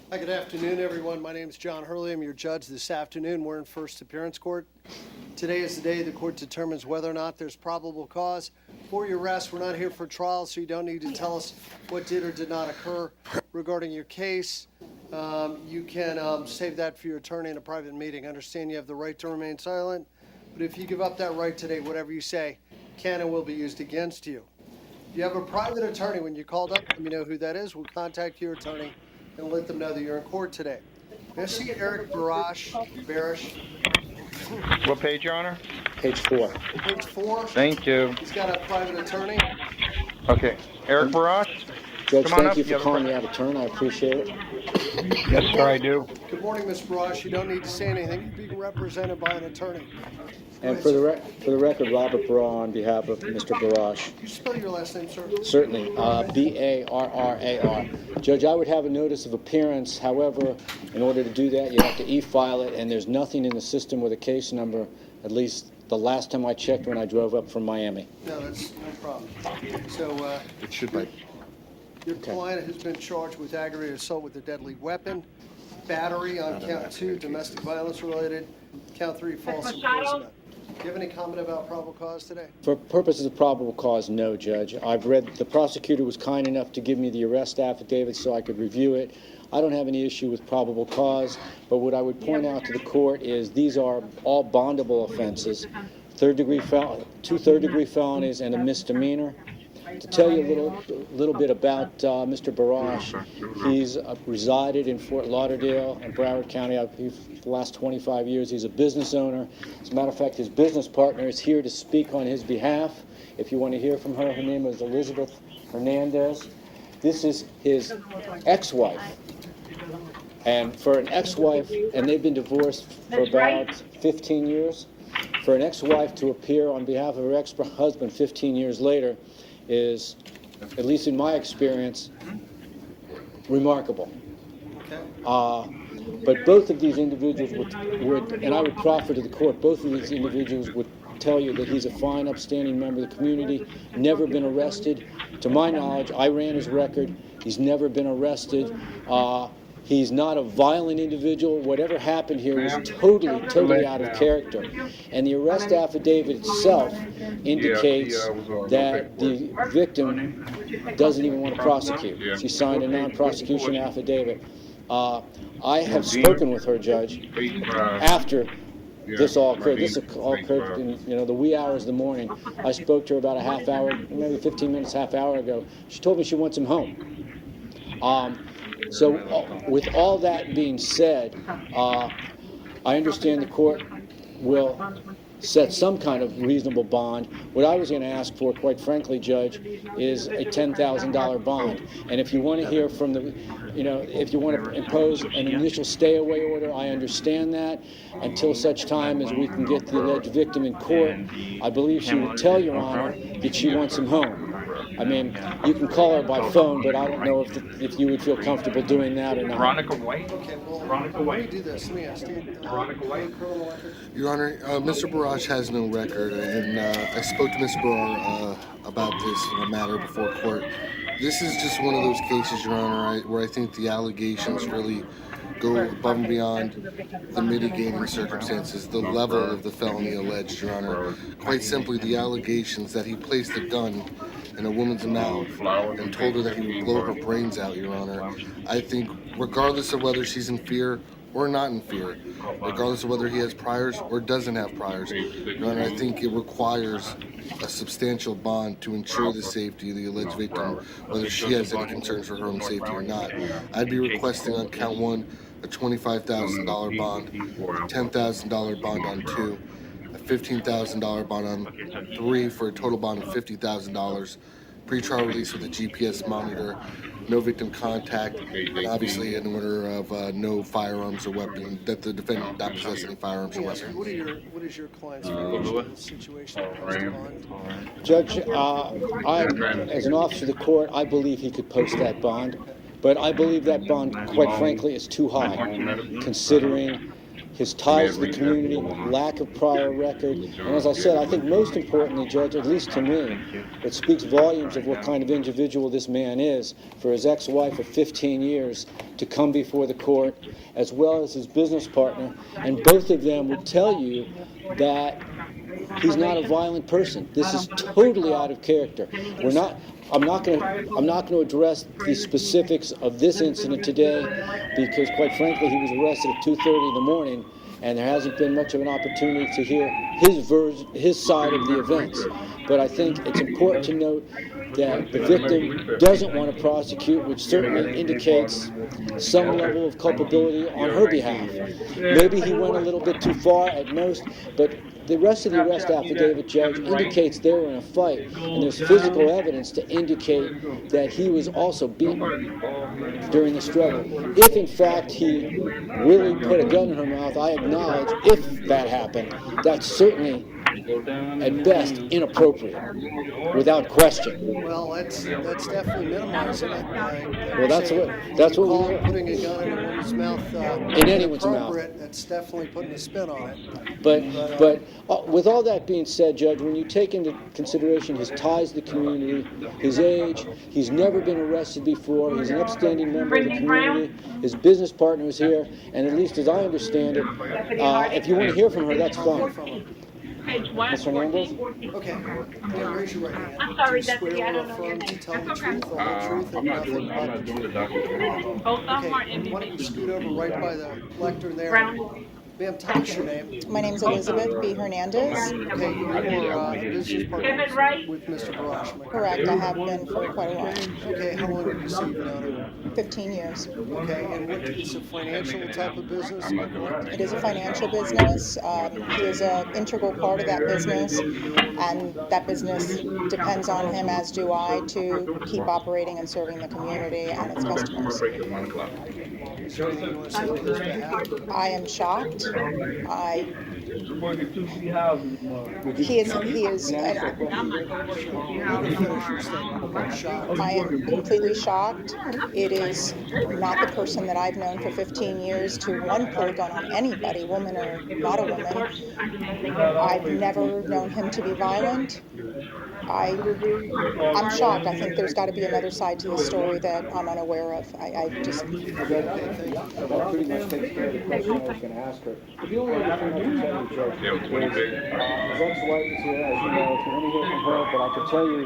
Hi, good afternoon, everyone. My name is John Hurley. I'm your judge this afternoon. We're in first appearance court. Today is the day the court determines whether or not there's probable cause for your arrest. We're not here for trial, so you don't need to tell us what did or did not occur regarding your case. You can save that for your attorney in a private meeting. I understand you have the right to remain silent, but if you give up that right today, whatever you say can and will be used against you. If you have a private attorney, when you called up, let me know who that is. We'll contact your attorney and let them know that you're in court today. May I see Eric Barish? What page, Your Honor? Page 4. Page 4. Thank you. He's got a private attorney. Okay. Eric Barash? Judge, Come on thank up. you for have a calling me out of turn. I appreciate it. Yes, sir, I do. Good morning, Ms. Barish. You don't need to say anything. You're being represented by an attorney. And for the record, Robert Barra on behalf of Mr. Barash. Can you spell your last name, sir? Certainly, Barrar. Judge, I would have a notice of appearance. However, in order to do that, you have to e-file it, and there's nothing in the system with a case number, at least the last time I checked when I drove up from Miami. No, that's no problem. So, It should be. your client has been charged with aggravated assault with a deadly weapon, battery on count 2, domestic violence related, count 3, false imprisonment. Do you have any comment about probable cause today? For purposes of probable cause, no, Judge. I've read, the prosecutor was kind enough to give me the arrest affidavit so I could review it. I don't have any issue with probable cause, but what I would point out to the court is these are all bondable offenses, two third-degree felonies and a misdemeanor. To tell you a little bit about Mr. Barash, he's resided in Fort Lauderdale and Broward County for the last 25 years. He's a business owner. As a matter of fact, his business partner is here to speak on his behalf. If you want to hear from her, her name is Elizabeth Hernandez. This is his ex-wife. And for an ex-wife, and they've been divorced for about 15 years, for an ex-wife to appear on behalf of her ex-husband 15 years later is, at least in my experience, remarkable. But both of these individuals would, and I would proffer to the court, both of these individuals would tell you that he's a fine, upstanding member of the community, never been arrested. To my knowledge, I ran his record. He's never been arrested. He's not a violent individual. Whatever happened here was totally out of character. And the arrest affidavit itself indicates that the victim doesn't even want to prosecute. She signed a non-prosecution affidavit. I have spoken with her, Judge, after this all occurred. This all occurred in the wee hours of the morning. I spoke to her about a half hour, maybe 15 minutes, half hour ago. She told me she wants him home. So with all that being said, I understand the court will set some kind of reasonable bond. What I was going to ask for, quite frankly, Judge, is a $10,000 bond. And if you want to hear from the, if you want to impose an initial stay-away order, I understand that. Until such time as we can get the alleged victim in court, I believe she would tell Your Honor that she wants him home. I mean, you can call her by phone, but I don't know if you would feel comfortable doing that or not. Veronica White? Okay, well, Veronica let me White. do this. Let me ask you. Veronica White. Criminal record? Your Honor, Mr. Barash has no record, and I spoke to Mr. Barrar about this matter before court. This is just one of those cases, Your Honor, where I think the allegations really go above and beyond the mitigating circumstances, the level of the felony alleged, Your Honor. Quite simply, the allegations that he placed a gun in a woman's mouth and told her that he would blow her brains out, Your Honor. I think, regardless of whether she's in fear or not in fear, regardless of whether he has priors or doesn't have priors, Your Honor, I think it requires a substantial bond to ensure the safety of the alleged victim, whether she has any concerns for her own safety or not. I'd be requesting on count 1 a $25,000 bond, a $10,000 bond on 2, a $15,000 bond on 3 for a total bond of $50,000, pretrial release with a GPS monitor, no victim contact, and obviously an order of no firearms or weapons, that the defendant not possess any firearms or Yes, weapons. what is your client's version of the situation? Judge, as an officer of the court, I believe he could post that bond, but I believe that bond, quite frankly, is too high, considering his ties to the community, lack of prior record, and as I said, I think most importantly, Judge, at least to me, it speaks volumes of what kind of individual this man is for his ex-wife of 15 years to come before the court, as well as his business partner, and both of them would tell you that he's not a violent person. This is totally out of character. I'm not going to address the specifics of this incident today because, quite frankly, he was arrested at 2:30 in the morning, and there hasn't been much of an opportunity to hear his side of the events. But I think it's important to note that the victim doesn't want to prosecute, which certainly indicates some level of culpability on her behalf. Maybe he went a little bit too far at most, but the rest of the arrest affidavit, Judge, indicates they were in a fight, and there's physical evidence to indicate that he was also beaten during the struggle. If, in fact, he really put a gun in her mouth, I acknowledge, if that happened, that's certainly, at best, inappropriate, without question. Well, that's definitely minimizing it. Well, that's what we hear. Putting a gun in a woman's mouth In anyone's mouth. That's definitely putting a spin on it. But with all that being said, Judge, when you take into consideration his ties to the community, his age, he's never been arrested before, he's an upstanding member of the community, his business partner is here, and at least as I understand it, if you want to hear from her, that's fine. Ms. Hernandez? Okay. Now raise your right hand. I'm sorry, Do you Deputy, swear I or don't know affirm your to name. tell the That's truth, okay. the whole truth, and nothing but the truth? Both of them are Okay. Why don't you MVP. scoot over right by the lectern there? Brown. Ma'am, tell us your name. My name's Elizabeth B. Hernandez. Okay, you are a business partner with Mr. Barash, am I correct? Correct, I have been for quite a while, Okay, how long have you say you've known him? 15 years. Okay, and what is a financial type of business? Am I correct? It is a financial business. He is an integral part of that business, and that business depends on him, as do I, to keep operating and serving the community and its customers. Is there anything you want to say on his behalf? I am shocked. He is. I am completely shocked. It is not the person that I've known for 15 years to, one, pull a gun on anybody, woman or not a woman. I've never known him to be violent. I'm shocked. I think there's got to be another side to the story that I'm unaware of. I just... That pretty much takes care of the question I was going to ask her. But the only other thing I can tell you, Judge, is his ex-wife is here, as you know, if you want to hear from her, but I can tell you,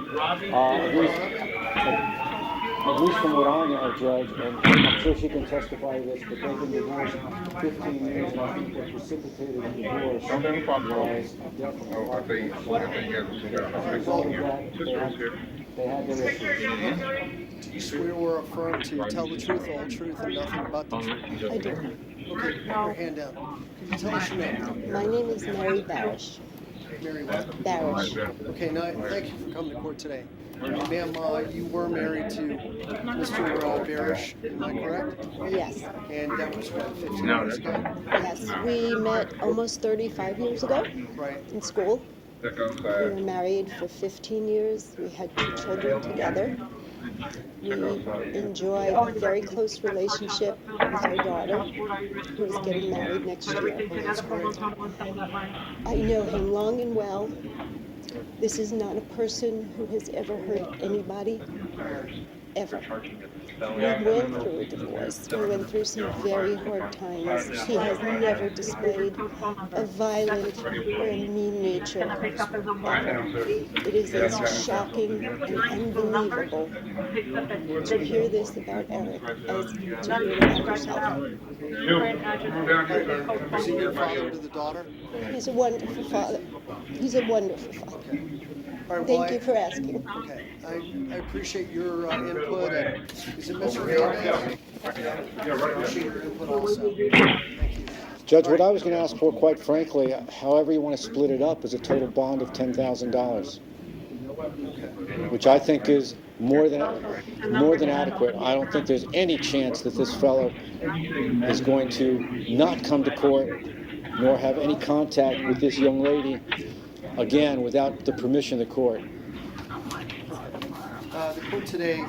at least from what I know, Judge, and I'm sure she can testify to this, but they've been divorced 15 years, and I think what precipitated the divorce was definitely they had their issues. Do you swear or affirm to tell the truth, the whole truth, and nothing but the truth? I do. Okay, put your hand down. Can you tell us your name? My name is Mary Barish. Mary what? Barish. Okay, now, thank you for coming to court today. Ma'am, you were married to Mr. Barish, am I correct? Yes. And that was what, 15 years ago? Yes. We met almost 35 years ago Right. in school. We were married for 15 years. We had 2 children together. We enjoy a very close relationship with our daughter, who is getting married next year. I know him long and well. This is not a person who has ever hurt anybody, ever. We went through a divorce. We went through some very hard times. He has never displayed a violent or a mean nature, ever. It is as shocking and unbelievable to hear this about Eric as to hear it about yourself. Is he your father to the daughter? He's a wonderful father. He's a wonderful father. All right, well, Thank you for asking. Okay, I appreciate your input, and is it Mr. Hernandez? I appreciate your input also. Thank you. Judge, what I was going to ask for, quite frankly, however you want to split it up, is a total bond of $10,000, which I think is more than adequate. I don't think there's any chance that this fellow is going to not come to court nor have any contact with this young lady again without the permission of the court. The court today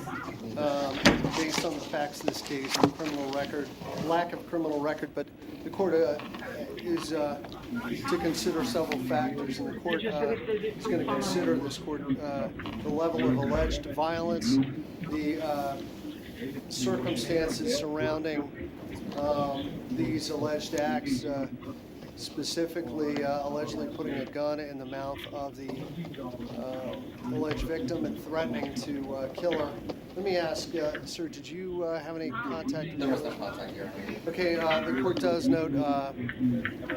based on the facts of this case, the criminal record, lack of criminal record, but the court is to consider several factors, and the court is going to consider the level of alleged violence, the circumstances surrounding these alleged acts, specifically allegedly putting a gun in the mouth of the alleged victim and threatening to kill her. Let me ask, sir, did you have any contact? There was no contact here. Okay, the court does note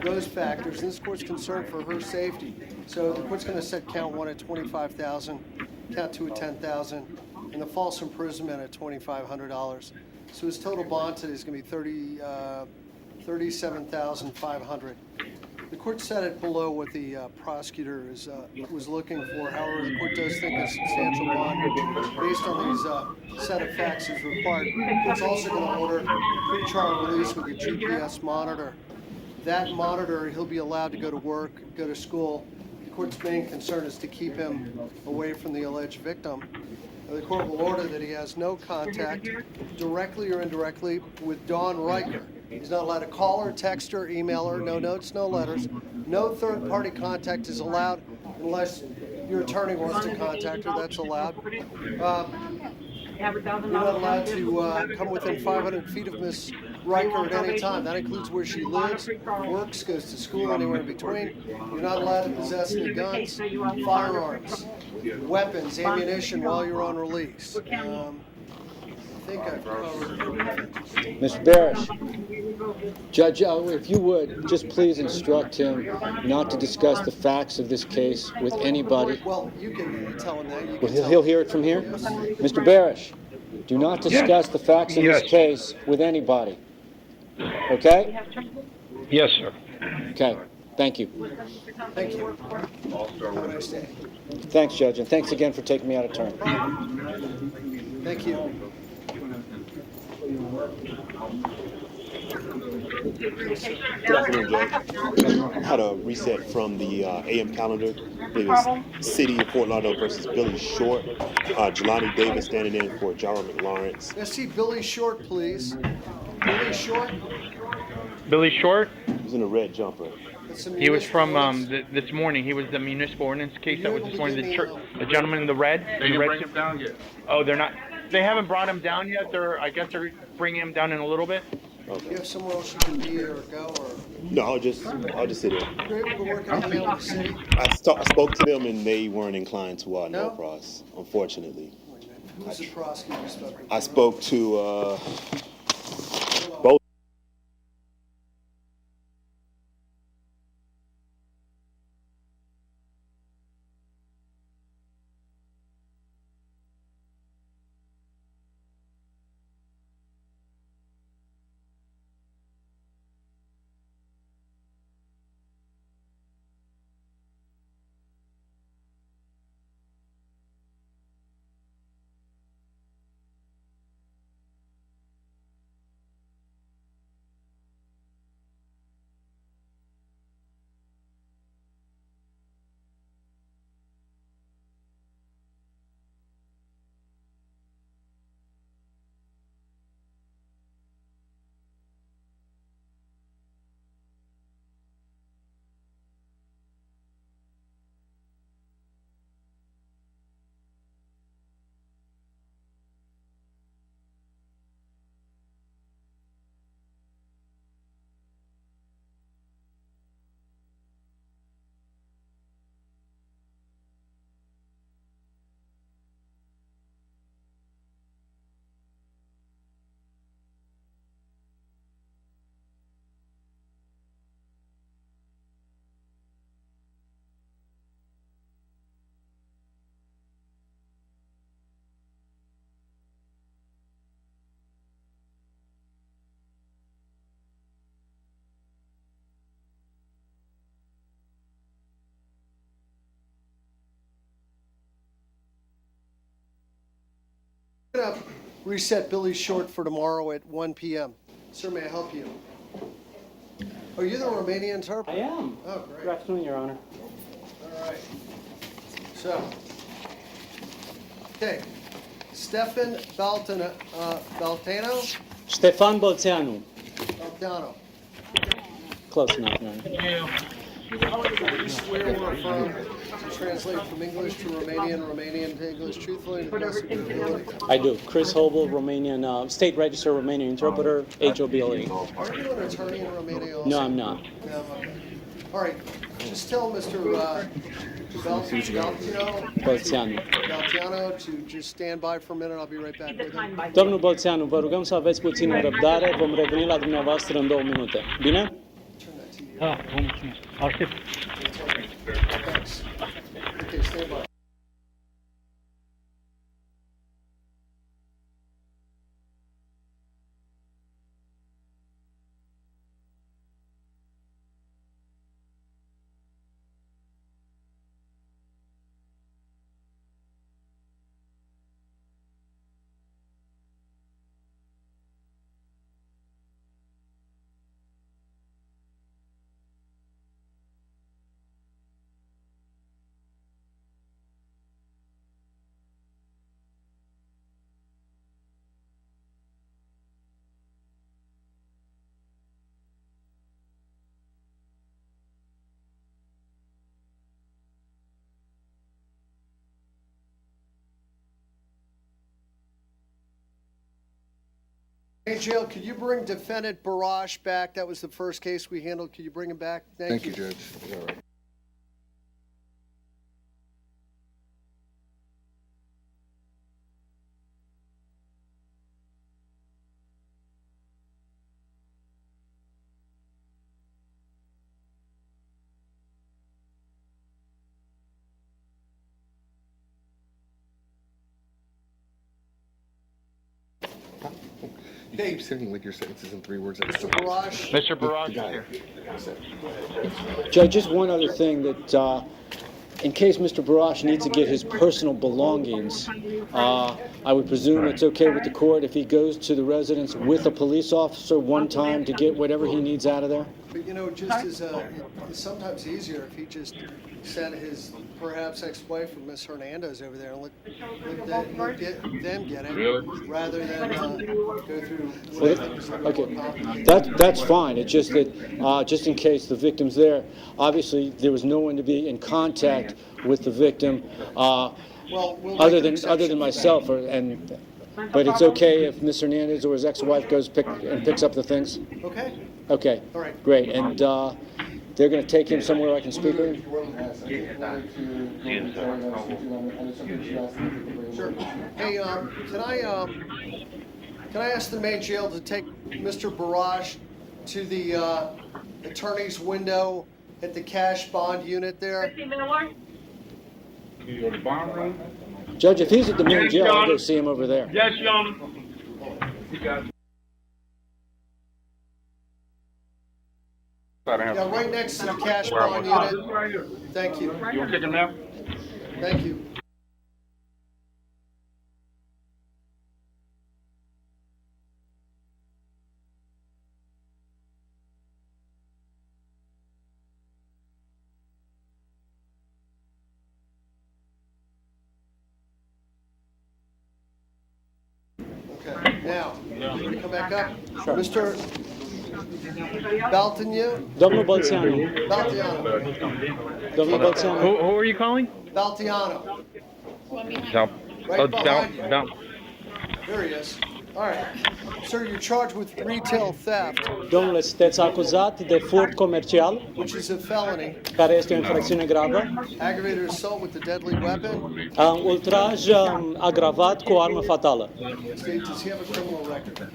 those factors, and this court's concerned for her safety. So the court's going to set count 1 at $25,000, count 2 at $10,000, and the false imprisonment at $2,500. So his total bond today is going to be $37,500. The court set it below what the prosecutor was looking for. However, the court does think a substantial bond based on these set of facts is required. It's also going to order pretrial release with a GPS monitor. That monitor, he'll be allowed to go to work, go to school. The court's main concern is to keep him away from the alleged victim. The court will order that he has no contact, directly or indirectly, with Dawn Riker. He's not allowed to call her, text her, email her, no notes, no letters. No third-party contact is allowed unless your attorney wants to contact her, that's allowed. You're not allowed to come within 500 feet of Miss Riker at any time. That includes where she lives, works, goes to school, anywhere in between. You're not allowed to possess any guns, firearms, weapons, ammunition while you're on release. I think I've covered everything. Mr. Barish, Judge, if you would, just please instruct him not to discuss the facts of this case with anybody. Well, you can tell him that. You Well, can tell he'll him. hear it from here? Mr. Barish, do not discuss the facts of this Yes. case with anybody. Okay? Yes, sir. Okay. Thank you. Thank you. Have a nice day. Thanks, Judge, and thanks again for taking me out of turn. Thank you. Good afternoon, Judge. I had a reset from the AM calendar. It was City of Fort Lauderdale versus Billy Short. Jelani Davis standing in for Jara McLawrence. Let's see Billy Short, please. Billy Short. Billy Short? He was in a red jumper. He was from this morning. He was the municipal ordinance case that was this morning. The gentleman in the red. They didn't bring him down yet. Oh, they're not. They haven't brought him down yet. I guess they're bringing him down in a little bit. Do you have somewhere else you can be or go? Or No, I'll just sit here. you're able to work out in the city? I spoke to them and they weren't inclined to No? no cross, unfortunately. Wait a minute. Who's the prosecutor you spoke with? I spoke to both. I'm going to reset Billy Short for tomorrow at 1 p.m. Sir, may I help you? Are you the Romanian interpreter? I am. Oh, great. Good afternoon, Your Honor. All right. So, okay. Stefan Baltano? Stefan Bolțeanu. Baltano. Close enough, man. Do you swear or affirm to translate from English to Romanian, Romanian to English truthfully and to the best of your ability? I do. Chris Hobel, Romanian, State Register Romanian interpreter, HOBLE. Are you an attorney in Romania also? No, I'm not. No, okay. All right, just tell Mr. Baltano to just stand by for a minute. I'll be right back with him. Domnul Bolțeanu, vă rugăm să aveți puțină răbdare. Vom reveni la dumneavoastră în 2 minute. Bine? Turn that TV. Da, vă mulțumesc. Aștept. Thanks. Okay, stand by. Hey, Jail, could you bring defendant Barash back? That was the first case we handled. Could you bring him back? Thank you, Judge. All right. You keep saying like your sentences in 3 words. Mr. Barash? Mr. Barrage is got here. it. Judge, just one other thing that, in case Mr. Barash needs to get his personal belongings, I would presume it's okay with the court if he goes to the residence with a police officer one time to get whatever he needs out of there? But, you know, just as it's sometimes easier if he just sent his perhaps ex-wife or Miss Hernandez over there and let them get it, rather than go through things that are more Okay, complicated. that's fine. It's just that, just in case the victim's there, obviously there was no one to be in contact with the victim, Well, we'll make other an than exception. myself, but it's okay if Miss Hernandez or his ex-wife goes and picks up the things? Okay, Okay, all right. great. And they're going to take him somewhere I can speak with him? Sure. Hey, can I ask the main jail to take Mr. Barash to the attorney's window at the cash bond unit there? You go to the bond room? Judge, if he's at the main jail, I'll go see him over there. Yes, Your Honor. You got it. Yeah, right next to the cash bond unit. Right here. Thank you. You want to take him now? Thank you. Okay, now, can you come back up? Sure. Mr. Baltanu? Domnul Bolțeanu. Baltiano. Domnul Bolțeanu. Who are you calling? Baltiano. Dal. Right behind you. There he is. All right. Sir, you're charged with retail theft, Domnule, sunteți acuzat de furt comercial, which is a felony, care este o infracțiune gravă, aggravated assault with a deadly weapon. ultraj agravat cu o armă fatală. Does he have a criminal record?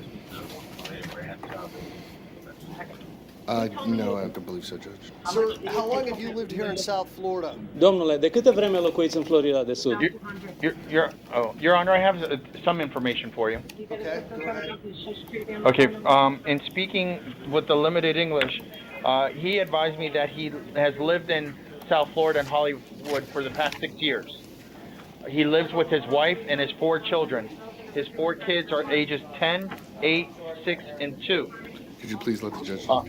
No, I don't believe so, Judge. Sir, how long have you lived here in South Florida? Domnule, de câte vreme locuiți în Florida de Sud? Your Honor, I have some information for you. Okay, go ahead. Okay, in speaking with the limited English, he advised me that he has lived in South Florida and Hollywood for the past 6 years. He lives with his wife and his 4 children. His 4 kids are ages 10, 8, 6, and 2. Could you please let the judge know?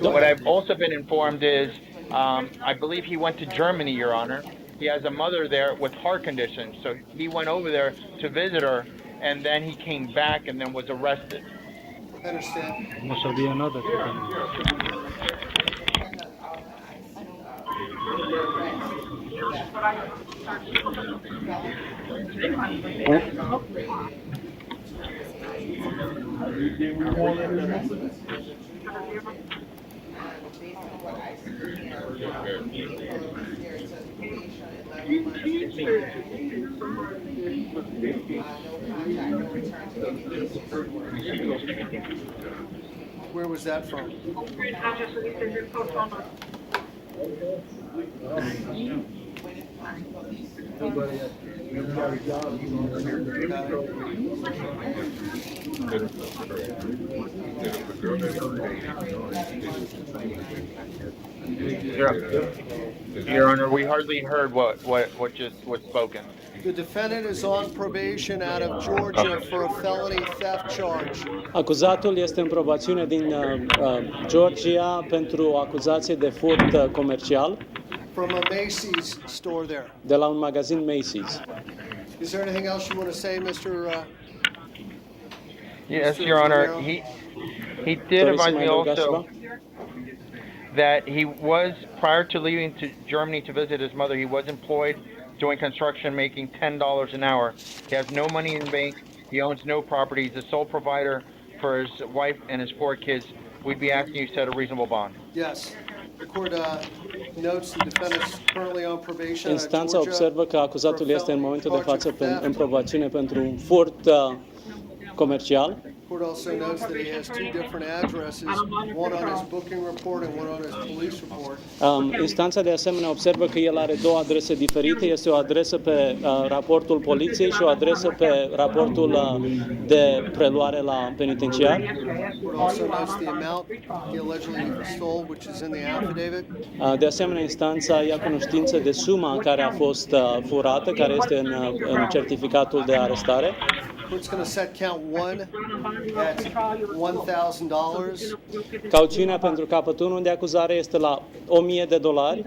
What I've also been informed is, I believe he went to Germany, Your Honor, he has a mother there with heart conditions. So he went over there to visit her, and then he came back and then was arrested. I understand. Must be another. Where was that from? Your Honor, we hardly heard what just was spoken. The defendant is on probation out of Georgia for a felony theft charge. Acuzatul este în probațiune din Georgia pentru o acuzație de furt comercial From a Macy's store there. de la un magazin Macy's. Is there anything else you want to say, Mr. Yes, Mr. Your Honor. Romero? He did Doriți să advise mai me adăugați also ceva? that he was, prior to leaving to Germany to visit his mother, he was employed doing construction, making $10 an hour. He has no money in the bank. He owns no property. He's the sole provider for his wife and his 4 kids. We'd be asking you to set a reasonable bond. Yes. The court notes the defendant is currently on probation out of Instanța Georgia. observă că acuzatul este în momentul de față în probațiune pentru un furt comercial. The court also notes that he has 2 different addresses, one on his booking report and one on his police report. Instanța de asemenea observă că el are 2 adrese diferite. Este o adresă pe raportul poliției și o adresă pe raportul de preluare la penitenciar. The court also notes the amount he allegedly stole, which is in the affidavit. De asemenea, instanța ia cunoștință de suma care a fost furată, care este în certificatul de arestare. The court's going to set count 1 at $1,000, Cauțiunea pentru capătul 1 de acuzare este la $1,000.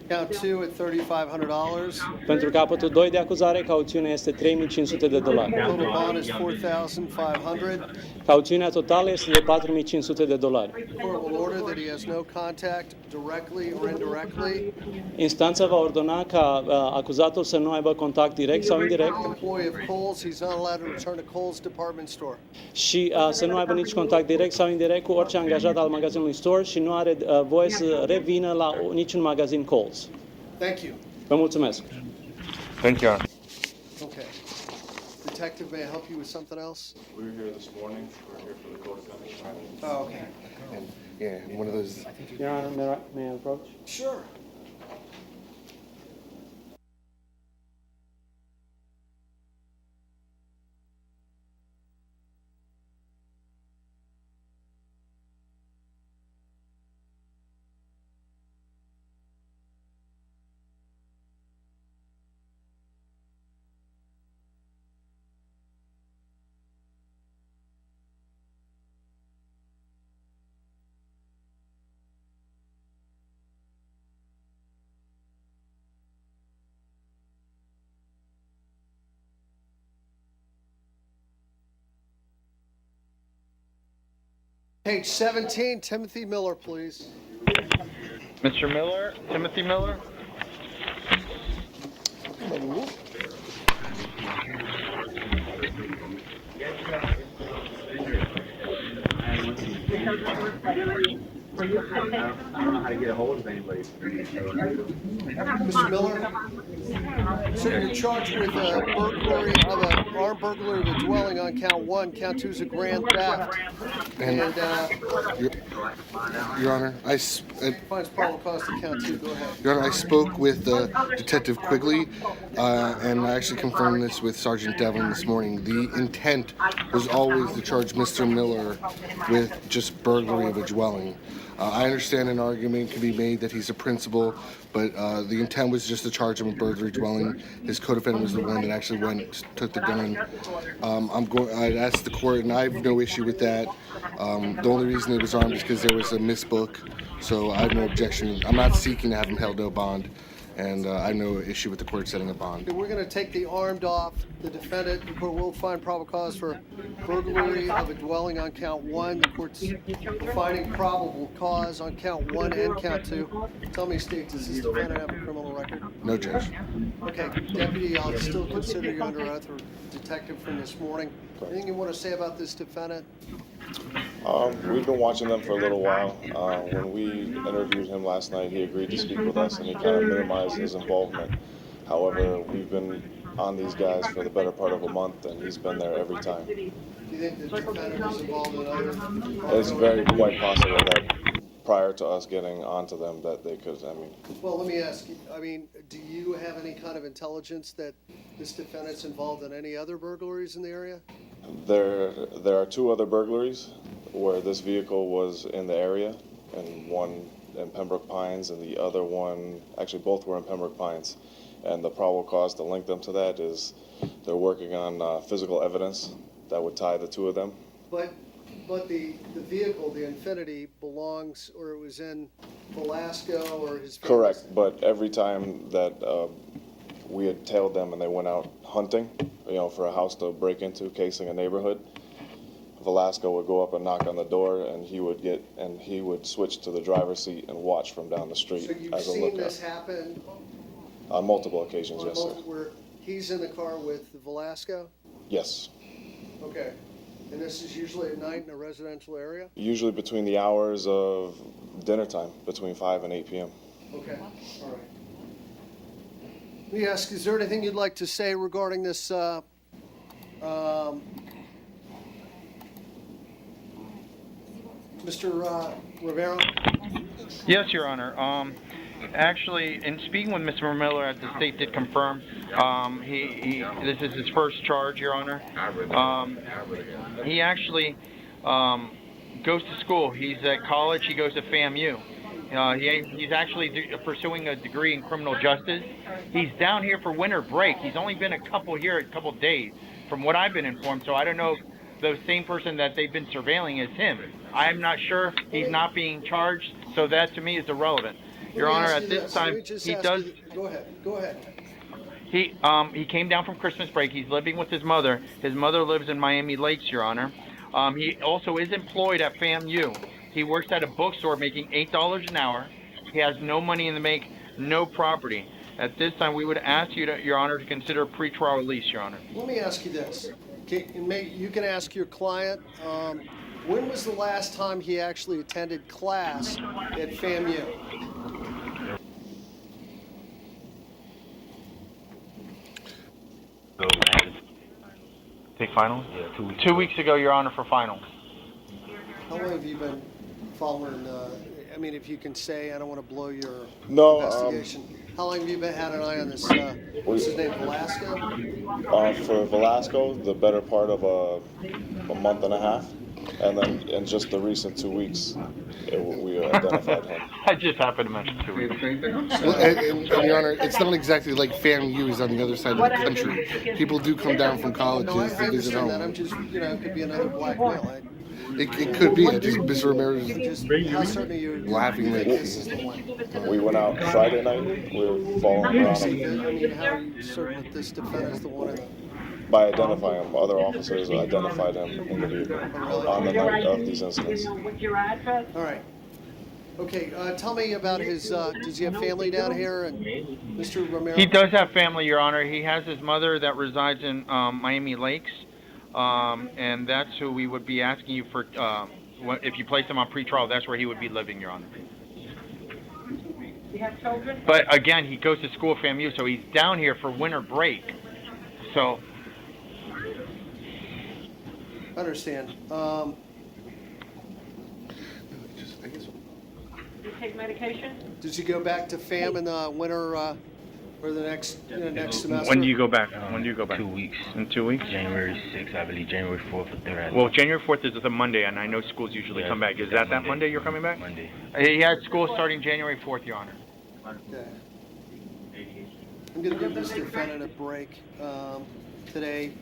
count 2 at $3,500. Pentru capătul 2 de acuzare, cauțiunea este $3,500. Total bond is $4,500. Cauțiunea totală este de $4,500. The court will order that he has no contact directly or indirectly. Instanța va ordona ca acuzatul să nu aibă contact direct sau indirect Employee of Kohl's, he's not allowed to return to Kohl's department store. și să nu aibă nici contact direct sau indirect cu orice angajat al magazinului Store și nu are voie să revină la niciun magazin Kohl's. Thank you. Vă mulțumesc. Thank you, Your Honor. Okay. Detective, may I help you with something else? We were here this morning. We're here for the code of conduct. Oh, okay. And yeah, one of those. Your Honor, may I approach? Sure. Page 17, Timothy Miller, please. Mr. Miller, Timothy Miller. I don't know how to get a hold of anybody. Mr. Miller, so you're charged with burglary of an armed burglary of a dwelling on count 1. Count 2 is a grand theft. And Your Honor, finds probable cause to count 2. Go ahead. Your Honor, I spoke with Detective Quigley, and I actually confirmed this with Sergeant Devlin this morning. The intent was always to charge Mr. Miller with just burglary of a dwelling. I understand an argument can be made that he's a principal, but the intent was just to charge him with burglary dwelling. His co-defendant was the one that actually took the gun. I'd asked the court, and I have no issue with that. The only reason it was armed is because there was a misbook, so I have no objection. I'm not seeking to have him held no bond. and I have no issue with the court setting a bond. We're going to take the armed off the defendant. The court will find probable cause for burglary of a dwelling on count 1. The court's finding probable cause on count 1 and count 2. Tell me, State, does this defendant have a criminal record? No, Judge. Okay, Deputy, I'll still consider you under oath, or detective from this morning. Anything you want to say about this defendant? We've been watching them for a little while. When we interviewed him last night, he agreed to speak with us, and he kind of minimized his involvement. However, we've been on these guys for the better part of a month, and he's been there every time. Do you think the defendant is involved in other? It's very quite possible that prior to us getting onto them, that they could. Well, let me ask you. Do you have any kind of intelligence that this defendant's involved in any other burglaries in the area? There are 2 other burglaries where this vehicle was in the area, and one in Pembroke Pines, and the other one, actually both were in Pembroke Pines. And the probable cause to link them to that is they're working on physical evidence that would tie the 2 of them. But the vehicle, the Infiniti, belongs, or it was in Velasco or his family? Correct, but every time that we had tailed them and they went out hunting, for a house to break into, casing a neighborhood, Velasco would go up and knock on the door, and he would switch to the driver's seat and watch from down the street So you've as a seen lookout. this happen? On multiple occasions, On yes, sir. where he's in the car with Velasco? Yes. Okay. And this is usually at night in a residential area? Usually between the hours of dinner time, between 5 and 8 p.m. Okay, all right. Let me ask, is there anything you'd like to say regarding this, Mr. Rivera? Yes, Your Honor. Actually, in speaking with Mr. Miller, as the state did confirm, this is his first charge, Your Honor. He actually goes to school. He's at college. He goes to FAMU. He's actually pursuing a degree in criminal justice. He's down here for winter break. He's only been a couple days, from what I've been informed. So I don't know if the same person that they've been surveilling is him. I'm not sure. He's not being charged, so that to me is irrelevant. Your Honor, at this time, he does. Go ahead. He came down from Christmas break. He's living with his mother. His mother lives in Miami Lakes, Your Honor. He also is employed at FAMU. He works at a bookstore making $8 an hour. He has no money in the bank, no property. At this time, we would ask you, Your Honor, to consider pretrial release, Your Honor. Let me ask you this. You can ask your client, when was the last time he actually attended class at FAMU? Take finals? Yeah, 2 weeks. 2 weeks ago, Your Honor, for finals. How long have you been following, if you can say, I don't want to blow your investigation. How long have you had an eye on this, what's his name, Velasco? For Velasco, the better part of a month and a half. And then in just the recent 2 weeks, we identified him. I just happened to mention 2 weeks. Well, and Your Honor, it's not exactly like FAMU is on the other side of the country. People do come down from colleges No, I to visit understand that. home. I'm just, it could be another blackmail. It could be. Just Mr. Ramirez is How certain are you? laughing. This is the one. We went out Friday night. We were following around him. How are you certain that this defendant is the one? By identifying him. Other officers identified him in the vehicle on the night of these incidents. All right. Okay, tell me about his, does he have family down here? And Mr. Romero? He does have family, Your Honor. He has his mother that resides in Miami Lakes, and that's who we would be asking you for, if you place him on pretrial, that's where he would be living, Your Honor. You have children? But again, he goes to school at FAMU, so he's down here for winter break. So... I understand. Do you take medication? Does he go back to FAM in the winter, or the next semester? When do you go back? When do you go back? 2 weeks. In 2 weeks? January 6th, I believe. January 4th or 3rd. Well, January 4th is a Monday, and I know schools usually come back. Is that Monday you're coming back? Monday. He had school starting January 4th, Your Honor. Okay. I'm going to give this defendant a break today.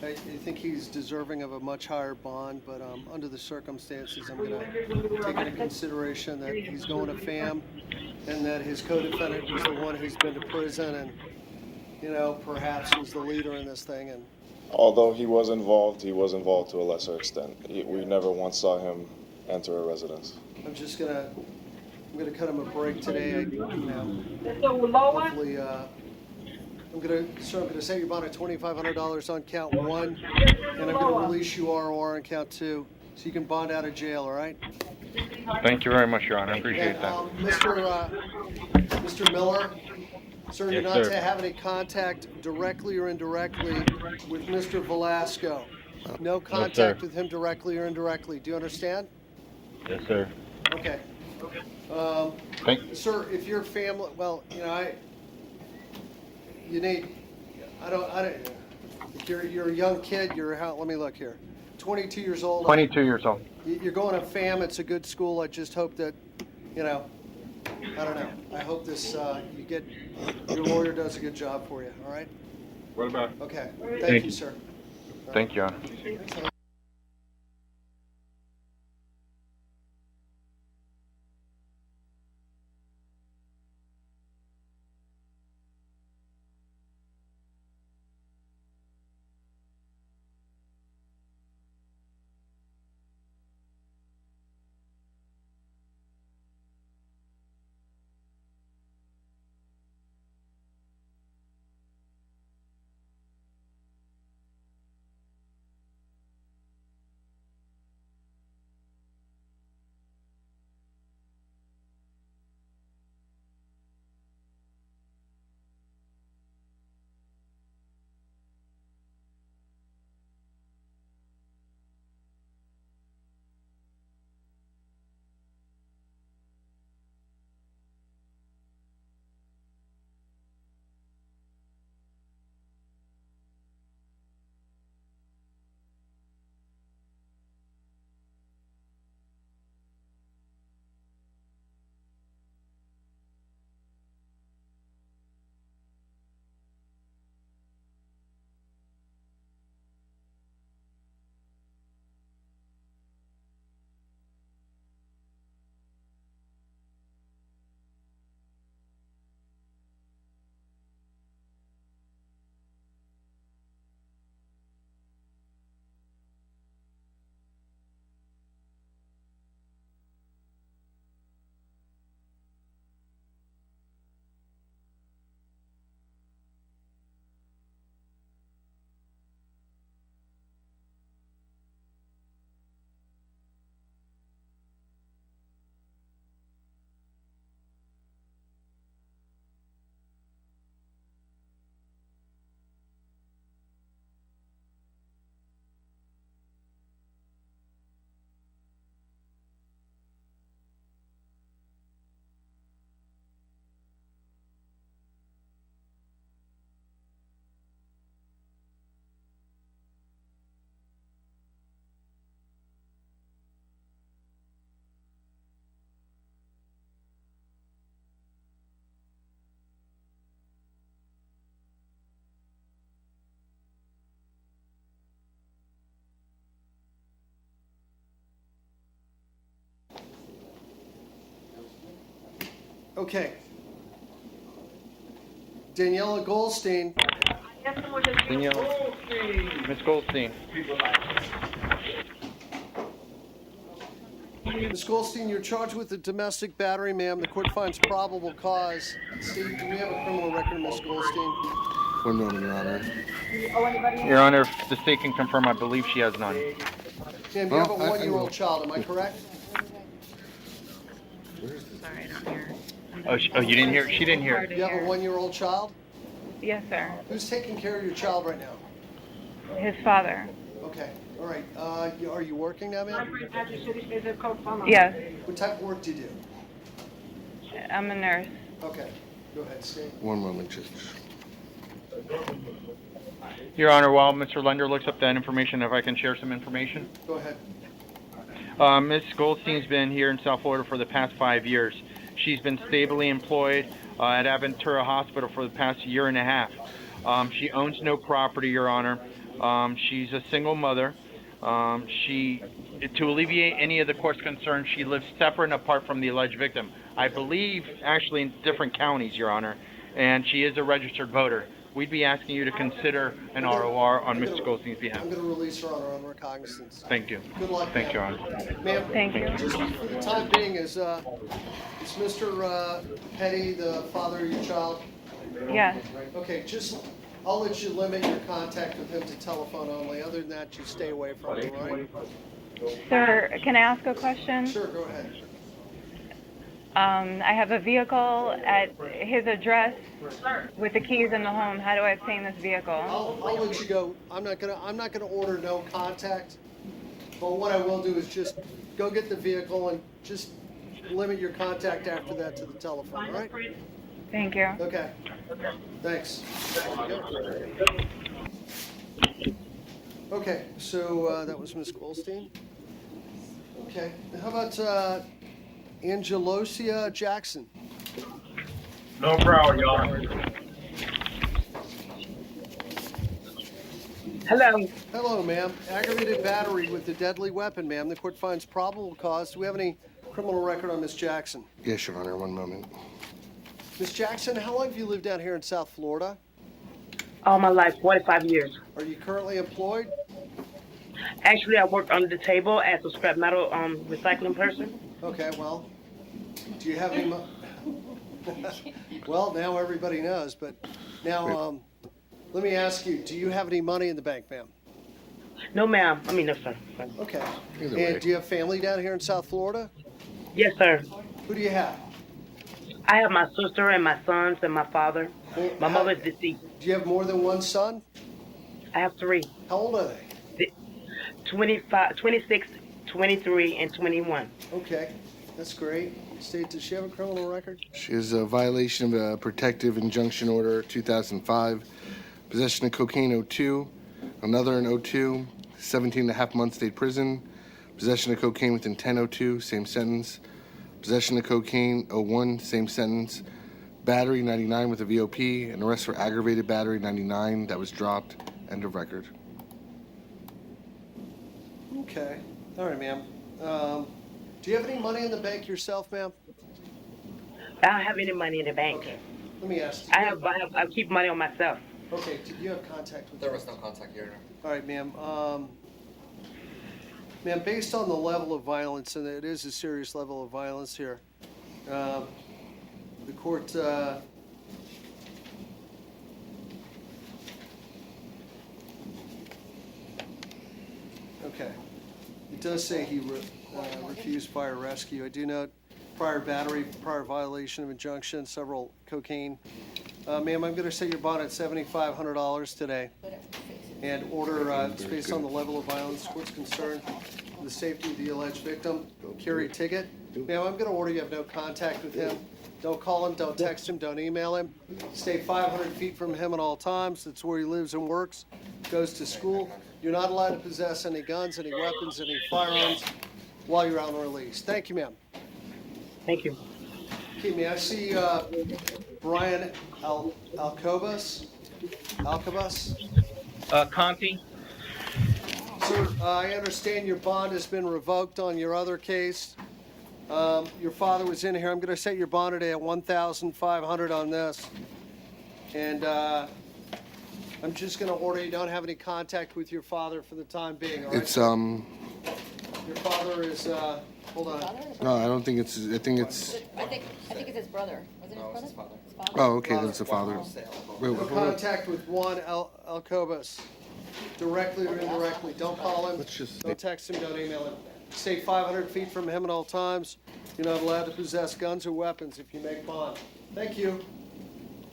I think he's deserving of a much higher bond, but under the circumstances, I'm going to take into consideration that he's going to FAM and that his co-defendant was the one who's been to prison and, perhaps was the leader in this thing. And Although he was involved to a lesser extent. We never once saw him enter a residence. I'm gonna cut him a break today. Hopefully, I'm gonna set your bond at $2,500 on count 1, and I'm gonna release you ROR on count 2, so you can bond out of jail. All right? Thank you very much, Your Honor. I appreciate that. Mr. Miller, sir, you're Yes, not sir. to have any contact directly or indirectly with Mr. Velasco. No contact with him directly or indirectly. Do you understand? Yes, sir. Okay. Thank. Sir, if your family, well, you need, if you're a young kid, let me look here, 22 years old. 22 years old. You're going to FAM, it's a good school. I just hope that, I don't know. I hope your lawyer does a good job for you, all right? What about? Okay, thank you, sir. Thank you, Your Honor. Okay. Daniela Goldstein. Daniela. Ms. Goldstein. Ms. Goldstein, you're charged with a domestic battery, ma'am. The court finds probable cause. Steve, do we have a criminal record, Ms. Goldstein? One moment, Your Honor. Your Honor, if the state can confirm, I believe she has none. Ma'am, you have a one-year-old child, am I correct? Sorry, I don't hear. Oh, you didn't hear? She didn't hear. You have a one-year-old child? Yes, sir. Who's taking care of your child right now? His father. Okay, all right. Are you working now, ma'am? Yes. What type of work do you do? I'm a nurse. Okay, go ahead, Steve. One moment, Judge. Your Honor, while Mr. Lender looks up that information, if I can share some information. Go ahead. Ms. Goldstein's been here in South Florida for the past 5 years. She's been stably employed at Aventura Hospital for the past year and a half. She owns no property, Your Honor. She's a single mother. To alleviate any of the court's concerns, she lives separate and apart from the alleged victim. I believe actually in different counties, Your Honor, and she is a registered voter. We'd be asking you to consider an ROR on Mr. Goldstein's behalf. I'm going to release her on her own recognizance. Thank you. Good luck, Thank you, ma'am. Your Honor. Ma'am, Thank you. just for the time being, is Mr. Petty the father of your child? Yes. Okay, I'll let you limit your contact with him to telephone only. Other than that, you stay away from him, all right? Sir, can I ask a question? Sure, go ahead. I have a vehicle at his address with the keys in the home. How do I obtain this vehicle? I'll let you go. I'm not gonna order no contact. But what I will do is just go get the vehicle and just limit your contact after that to the telephone, all right? Thank you. Okay. Thanks. Okay, so that was Ms. Goldstein. Okay, how about Angelosia Jackson? No problem, y'all. Hello. Hello, ma'am. Aggravated battery with a deadly weapon, ma'am. The court finds probable cause. Do we have any criminal record on Miss Jackson? Yes, Your Honor, one moment. Miss Jackson, how long have you lived down here in South Florida? All my life, 45 years. Are you currently employed? Actually, I work under the table as a scrap metal recycling person. Okay, well, do you have any well, now everybody knows, but now, let me ask you, do you have any money in the bank, ma'am? No, ma'am. I mean, no, sir. Okay. Either And way. do you have family down here in South Florida? Yes, sir. Who do you have? I have my sister and my sons and my father. My mother's deceased. Do you have more than one son? I have 3. How old are they? 25, 26, 23, and 21. Okay, that's great. State, does she have a criminal record? She has a violation of a protective injunction order, 2005. Possession of cocaine, 02. Another in 02. 17 and a half months state prison. Possession of cocaine with intent, 02. Same sentence. Possession of cocaine, 01. Same sentence. Battery, 99 with a VOP. An arrest for aggravated battery, 99. That was dropped. End of record. Okay. All right, ma'am. Do you have any money in the bank yourself, ma'am? I don't have any money in the bank. Okay. Let me ask. I keep money on myself. Okay. Do you have contact with? There was no contact here. All right, ma'am. Ma'am, based on the level of violence, and it is a serious level of violence here, the court. Okay. It does say he refused fire rescue. I do note prior battery, prior violation of injunction, several cocaine. Ma'am, I'm going to set your bond at $7,500 today. And order, based on the level of violence, court's concerned, the safety of the alleged victim, carry a ticket. Ma'am, I'm going to order you have no contact with him. Don't call him, don't text him, don't email him. Stay 500 feet from him at all times. That's where he lives and works, goes to school. You're not allowed to possess any guns, any weapons, any firearms while you're on release. Thank you, ma'am. Thank you. Okay, may I see Brian Alcobas? Conti? Sir, I understand your bond has been revoked on your other case. Your father was in here. I'm going to set your bond today at $1,500 on this. And I'm just going to order you don't have any contact with your father for the time being, all right? It's, Your father is, hold on. no, I don't think it's, I think it's, I think it's his brother. Wasn't it his brother? His father. oh, okay, then it's the father. Wait, No contact with Juan Alcobas, directly or indirectly. Don't call him, don't text him, don't email him. Stay 500 feet from him at all times. You're not allowed to possess guns or weapons if you make bond. Thank you.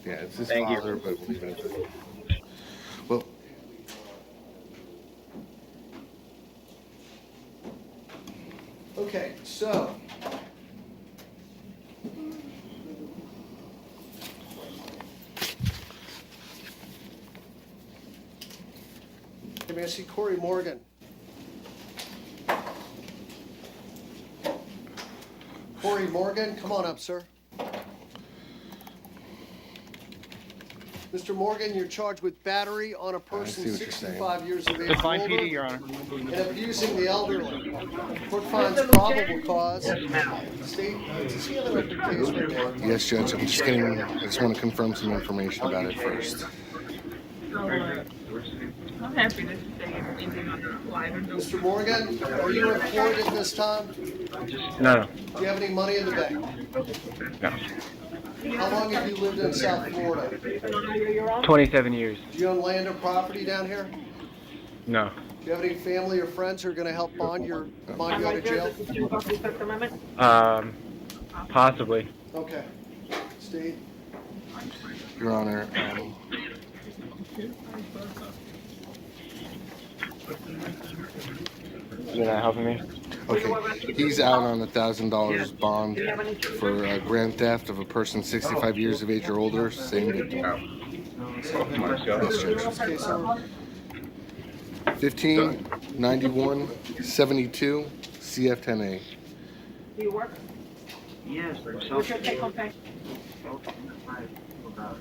Yeah, it's his Thank you. father, but we'll leave it at that. Well, Okay, so. May I see Corey Morgan? Corey Morgan, come on up, sir. Mr. Morgan, you're charged with battery on a person what you're saying. 65 years of age or Decline older PD, Your Honor. and abusing the elderly. Court finds probable cause. State, does he have an open case right now? Yes, Judge. I just want to confirm some information about it first. I'm happy to say everything on the live and Mr. Morgan, are you employed at this time? No. Do you have any money in the bank? No. How long have you lived in South Florida? 27 years. Do you own land or property down here? No. Do you have any family or friends who are going to help bond you out of jail? Possibly. Okay. Steve? Your Honor, You're not helping me? okay, he's out on $1,000 bond for grand theft of a person 65 years of age or older, same victim. Yes, Judge. Case number? 159172 CF10A. Do you work? Yes, What's your take home pay? about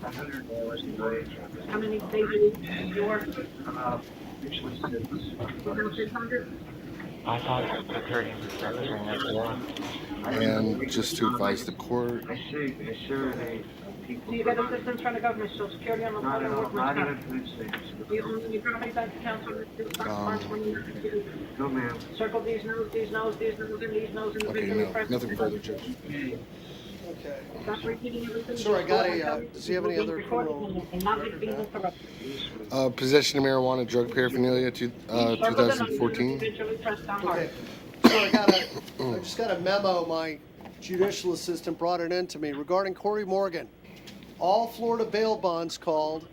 $100 a day. How many days a week do you work? Usually 6. 600? I thought I heard him registering that today. And just to advise the court, I survey people. Do you get assistance from the government, Social Security, Not unemployment, at all, workman's not even comp? food stamps. Do you own any property bank accounts on this March 29th? No, ma'am. Circle these no's, and these no's, and these okay, individually no, pressed. nothing further, Judge. Okay. Stop repeating everything. Sir, I got does he have any other criminal And not being interrupted. Possession of marijuana, drug paraphernalia, 2014. Individually pressed down hard. Okay. So I just got a memo. My judicial assistant brought it in to me regarding Corey Morgan. All Florida bail bonds called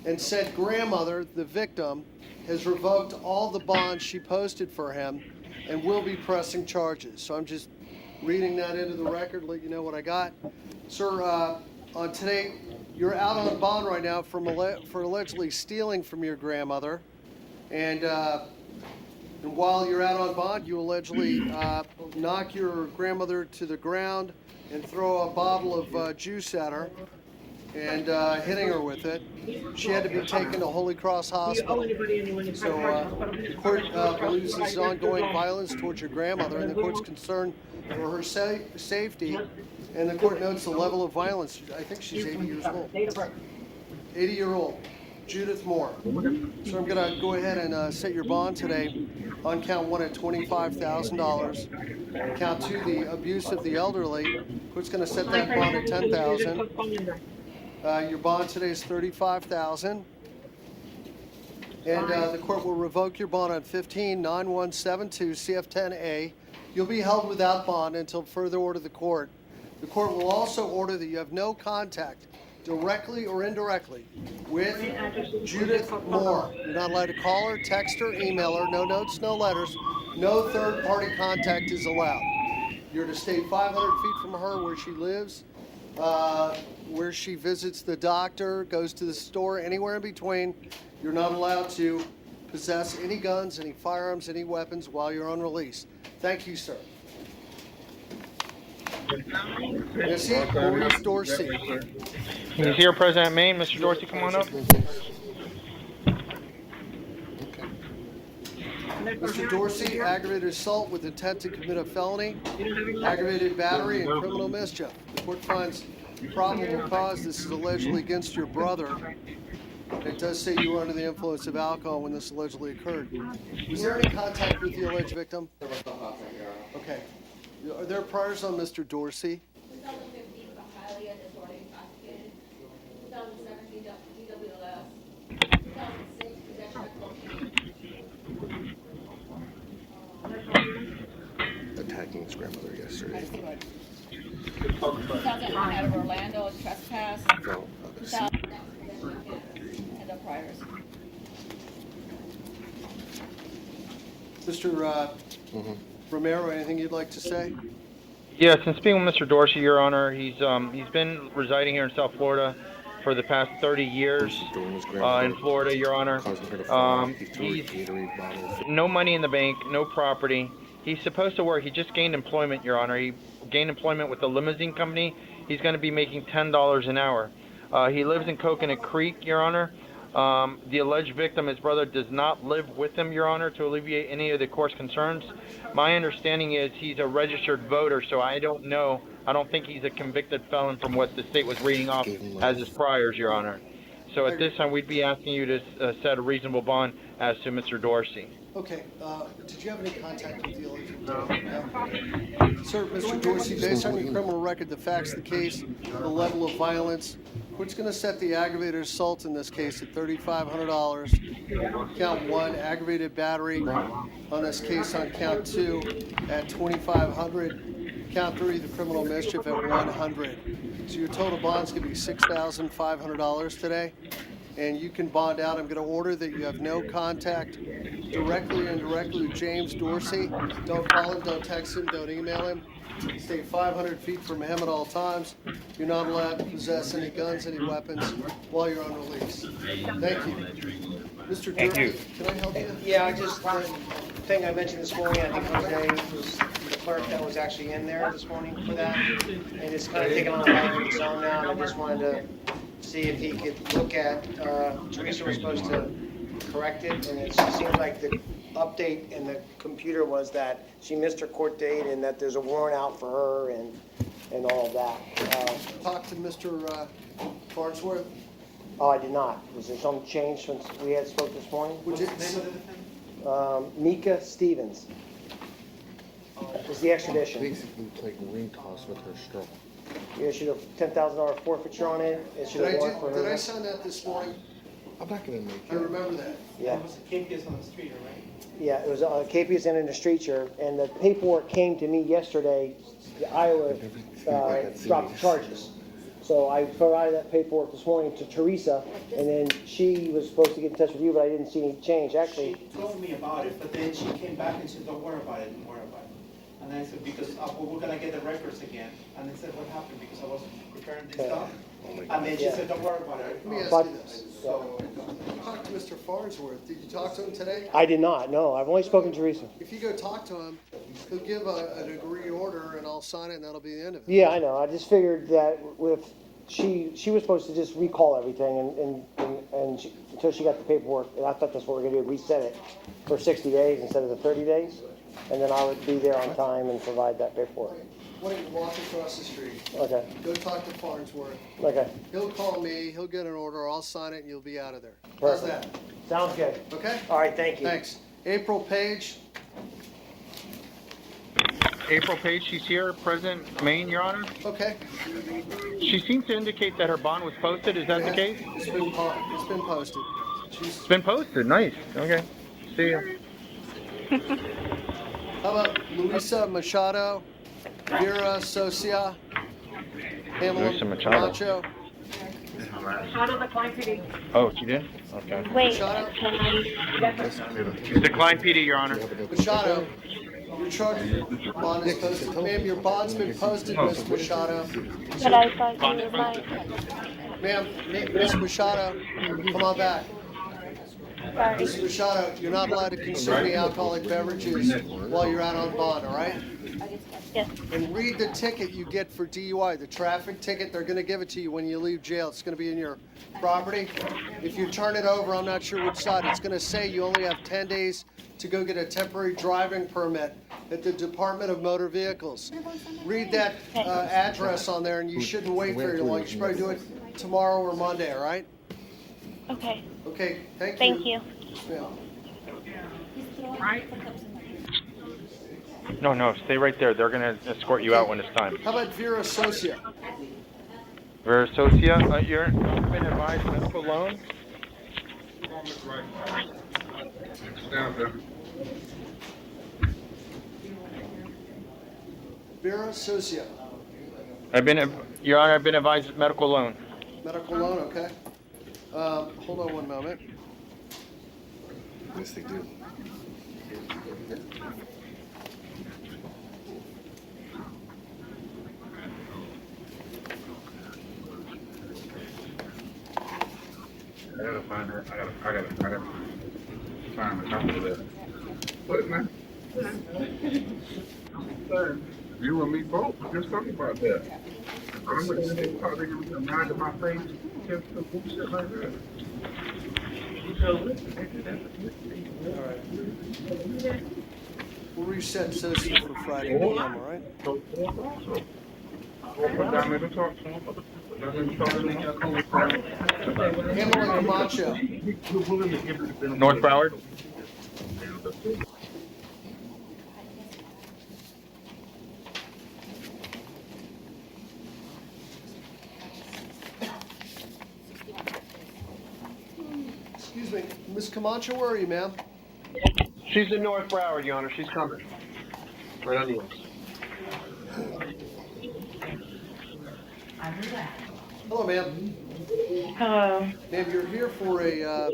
and said grandmother, the victim, has revoked all the bonds she posted for him and will be pressing charges. So I'm just reading that into the record, let you know what I got. Sir, on today, you're out on bond right now for allegedly stealing from your grandmother. And while you're out on bond, you allegedly knock your grandmother to the ground and throw a bottle of juice at her and hitting her with it. She had to be taken to Holy Cross Hospital. So the court believes this is ongoing violence towards your grandmother, and the court's concerned for her safety. And the court notes the level of violence. I think she's 80 years old. 80-year-old Judith Moore. So I'm going to go ahead and set your bond today on count 1 at $25,000. Count 2, the abuse of the elderly. Court's going to set that bond at $10,000. Your bond today is $35,000. And the court will revoke your bond on 159172 CF10A. You'll be held without bond until further order of the court. The court will also order that you have no contact, directly or indirectly, with Judith Moore. You're not allowed to call her, text her, email her, no notes, no letters. No third-party contact is allowed. You're to stay 500 feet from her where she lives, where she visits the doctor, goes to the store, anywhere in between. You're not allowed to possess any guns, any firearms, any weapons while you're on release. Thank you, sir. Merci, Maurice Dorsey. Can you hear President Maine? Mr. Dorsey, come on up. Mr. Dorsey, aggravated assault with intent to commit a felony, aggravated battery, and criminal mischief. The court finds probable cause. This is allegedly against your brother. It does say you were under the influence of alcohol when this allegedly occurred. Was there any contact with the alleged victim? There was no contact, Your Honor. Okay. Are there priors on Mr. Dorsey? 2015, Bahalia is already prosecuted. 2017, DWLS. 2006, possession of cocaine. Attacking his grandmother yesterday. 2001 out of Orlando, trespass. No, 2000, and the priors. Mr. Romero, anything you'd like to say? Yes, and speaking with Mr. Dorsey, Your Honor, he's been residing here in South Florida for the past 30 years in Florida, Your Honor. He's no money in the bank, no property. He's supposed to work. He just gained employment, Your Honor. He gained employment with the limousine company. He's going to be making $10 an hour. He lives in Coconut Creek, Your Honor. The alleged victim, his brother, does not live with him, Your Honor, to alleviate any of the court's concerns. My understanding is he's a registered voter, so I don't know. I don't think he's a convicted felon from what the state was reading off as his priors, Your Honor. So at this time, we'd be asking you to set a reasonable bond as to Mr. Dorsey. Okay, did you have any contact with the alleged? No. Sir, Mr. Dorsey, based on your criminal record, the facts of the case, the level of violence, we're just going to set the aggravated assault in this case at $3,500. Count 1, aggravated battery on this case on count 2 at $2,500. Count 3, the criminal mischief at $100. So your total bond's going to be $6,500 today. And you can bond out. I'm going to order that you have no contact directly or indirectly with James Dorsey. Don't call him, don't text him, don't email him. Stay 500 feet from him at all times. You're not allowed to possess any guns, any weapons while you're on release. Thank you. Mr. Dorsey, can I help you? Yeah, just the thing I mentioned this morning, I think Jose was the clerk that was actually in there this morning for that. And it's kind of taken on a life of its own now, and I just wanted to see if he could look at, Teresa was supposed to correct it, and it seemed like the update in the computer was that she missed her court date and that there's a warrant out for her and all of that. Talk to Mr. Farnsworth. Oh, I did not. Was there some change since we had spoke this morning? Would you, Mika Stevens. Is the extradition. Basically, it's like ring toss with her straw. You issued a $10,000 forfeiture on it. Issued a warrant for her. Did I sign that this morning? I'm not going to make it. I remember that. Yeah. It was a KPS on the street, right? Yeah, it was KPS and in the streeter, and the paperwork came to me yesterday. Iowa dropped the charges. So I provided that paperwork this morning to Teresa, and then she was supposed to get in touch with you, but I didn't see any change. Actually, She told me about it, but then she came back and said, don't worry about it, don't worry about it. And I said, because we're going to get the records again. And I said, what happened? Because I was preparing this stuff. And then she said, don't worry about it. Let me ask you this. So, you talked to Mr. Farnsworth. Did you talk to him today? I did not, no. I've only spoken to Teresa. If you go talk to him, he'll give an agreed order and I'll sign it and that'll be the end of it. Yeah, I know. I just figured that with she was supposed to just recall everything and until she got the paperwork, and I thought that's what we're going to do, reset it for 60 days instead of the 30 days. And then I would be there on time and provide that paperwork. Why don't you walk across the street? Okay. Go talk to Farnsworth. Okay. He'll call me, he'll get an order, I'll sign it, and you'll be out of there. Perfect. How's that? Sounds good. Okay? All right, thank you. Thanks. April Page. April Page, she's here, present, Maine, Your Honor. Okay. She seems to indicate that her bond was posted. Is that the case? It's been posted. It's been posted. Nice. Okay. See ya. How about Luisa Machado, Vera Socia, Pamela Luisa Machado. Macho? Machado declined PD. Oh, she did? Okay. Wait. Decline PD, Your Honor. Machado, your charge bond is posted. Ma'am, your bond's been posted, Ms. Machado. But I thought you were mine. Ma'am, Ms. Machado, come on back. Sorry. Ms. Machado, you're not allowed to consume any alcoholic beverages while you're out on bond, all right? Yes. And read the ticket you get for DUI, the traffic ticket. They're going to give it to you when you leave jail. It's going to be in your property. If you turn it over, I'm not sure which side, it's going to say you only have 10 days to go get a temporary driving permit at the Department of Motor Vehicles. Read that address on there, and you shouldn't wait very long. You should probably do it tomorrow or Monday, all right? Okay. Okay, thank you. Thank you. Yeah. No, stay right there. They're going to escort you out when it's time. How about Vera Socia? Vera Socia, you've been advised medical loan? Vera Socia. Your Honor, I've been advised medical loan. Medical loan, okay. Hold on one moment. Yes, they do. I gotta find her. I gotta find the number there. What, man? Sir, you and me both. We're just talking about that. I'm looking at this car, they're gonna get mad at my face, just some bullshit like that. So, All right. We'll reset citizen for Friday PM, all right? Pamela Camacho. North Broward. Excuse me, Miss Camacho, where are you, ma'am? She's in North Broward, Your Honor. She's coming. Right on the list. Hello, ma'am. Hello. Ma'am, you're here for a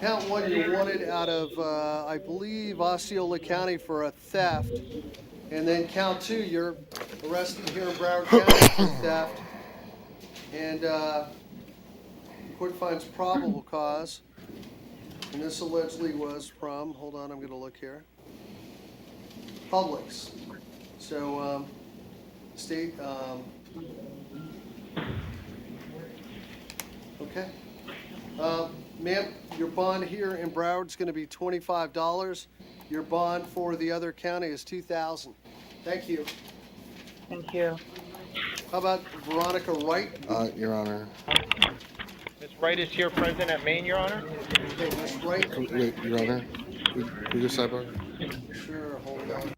count one. You're wanted out of, I believe, Osceola County for a theft, and then count two, you're arrested here in Broward County for theft, and the court finds probable cause, and this allegedly was from. Hold on, I'm going to look here. Publix. So, state. Okay. Ma'am, your bond here in Broward is going to be $25. Your bond for the other county is $2,000. Thank you. Thank you. How about Veronica Wright? Your Honor. Ms. Wright is here present at Maine, Your Honor. Okay, Ms. Wright. Wait, Your Honor. Could we go sidebar? Sure, hold on.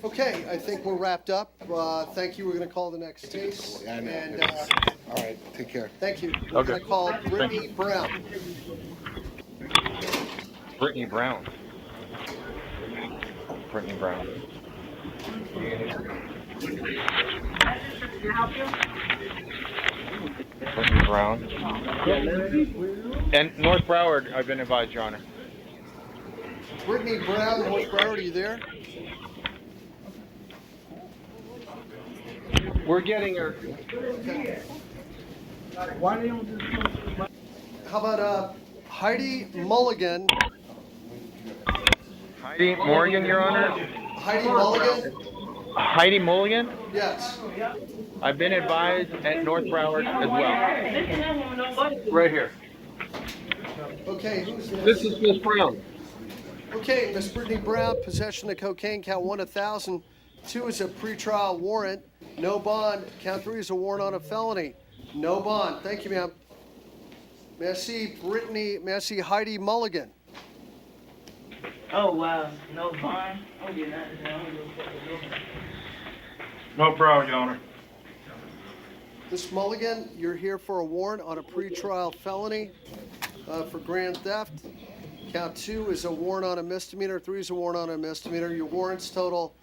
Okay, I think we're wrapped up. Thank you. We're going to call the next case. I know. And All right, take care. thank you. We're Okay. going to call Brittany Brown. Brittany Brown. Brittany Brown. Brittany Brown. And North Broward, I've been advised, Your Honor. Brittany Brown, North Broward, are you there? We're getting her. Okay. How about Heidi Mulligan? Heidi Morgan, Your Honor. Heidi Mulligan? Heidi Mulligan? Yes. I've been advised at North Broward as well. Right here. Okay, who's This is Miss Brown. Okay, Miss Brittany Brown, possession of cocaine, count 1, 1,000. 2 is a pretrial warrant, no bond. Count 3 is a warrant on a felony, no bond. Thank you, ma'am. May I see Heidi Mulligan? Oh, wow. No bond? Oh, yeah, No problem, Your Honor. Miss Mulligan, you're here for a warrant on a pretrial felony for grand theft. Count 2 is a warrant on a misdemeanor. 3 is a warrant on a misdemeanor. Your warrants total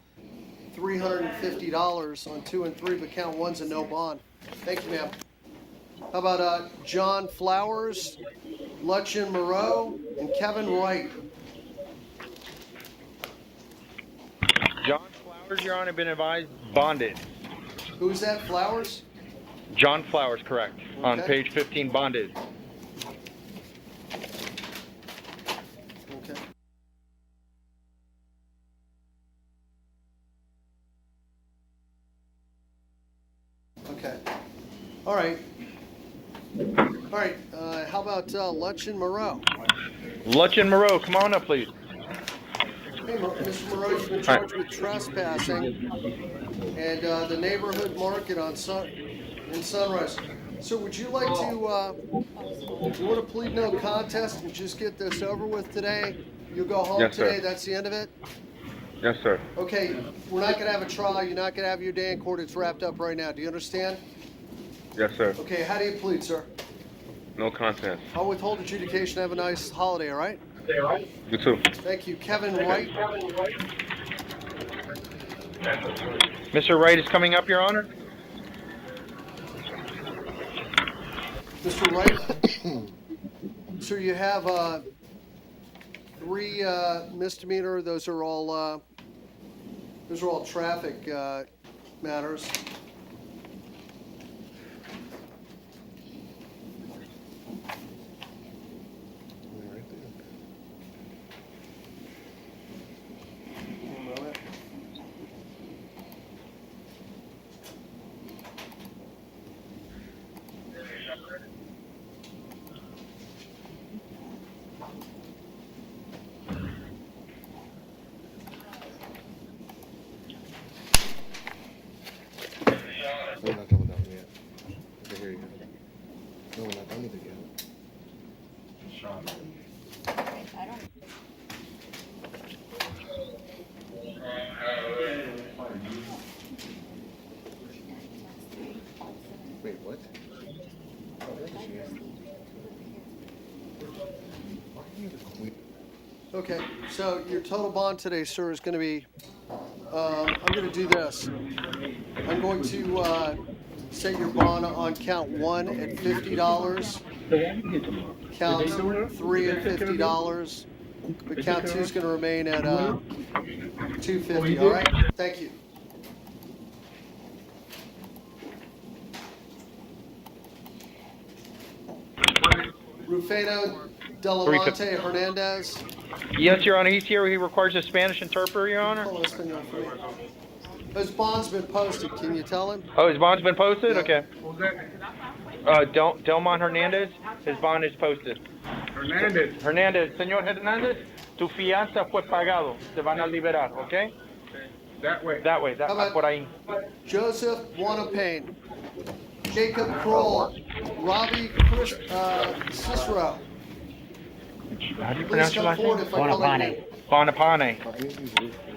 $350 on 2 and 3, but count 1's a no bond. Thank you, ma'am. How about John Flowers, Lutchen Moreau, and Kevin Wright? John Flowers, Your Honor, been advised, bonded. Who's that, Flowers? John Flowers, correct. On Okay. page 15, bonded. Okay. Okay. All right. All right. How about Lutchen Moreau? Lutchen Moreau, come on up, please. Hey, Mr. Moreau, you've been charged with trespassing and the neighborhood market in Sunrise. So would you like to, you want to plead no contest and just get this over with today? You'll go home Yes, sir. today, that's the end of it? Yes, sir. Okay, we're not going to have a trial, you're not going to have your day in court, it's wrapped up right now. Do you understand? Yes, sir. Okay, how do you plead, sir? No contest. I'll withhold adjudication, have a nice holiday, all right? You too. Thank you. Kevin Wright? Mr. Wright is coming up, Your Honor. Mr. Wright? So you have 3 misdemeanor, those are all traffic matters. No, we're not done with that one yet. Okay, here you go. No, we're not done with it yet. I don't. Wait, what? Okay, so your total bond today, sir, is going to be, I'm going to do this. I'm going to set your bond on count 1 at $50, count 3 at $50, but count 2 is going to remain at $250, all right? Thank you. Rufino Delavante Hernandez. Yes, Your Honor. He's here. He requires a Spanish interpreter, Your Honor. Oh, his bond's been posted. Can you tell him? Oh, his bond's been posted? Yeah. Okay. Delmon Hernandez, his bond is posted. Hernandez, señor Hernandez, tu fianza fue pagado. Te van a liberar, okay? That way. That way, How about por ahí. Joseph Wanapane, Jacob Kroll, Robbie Cicero. How do you Please pronounce your come last forward name? if I call your name. Bonapane.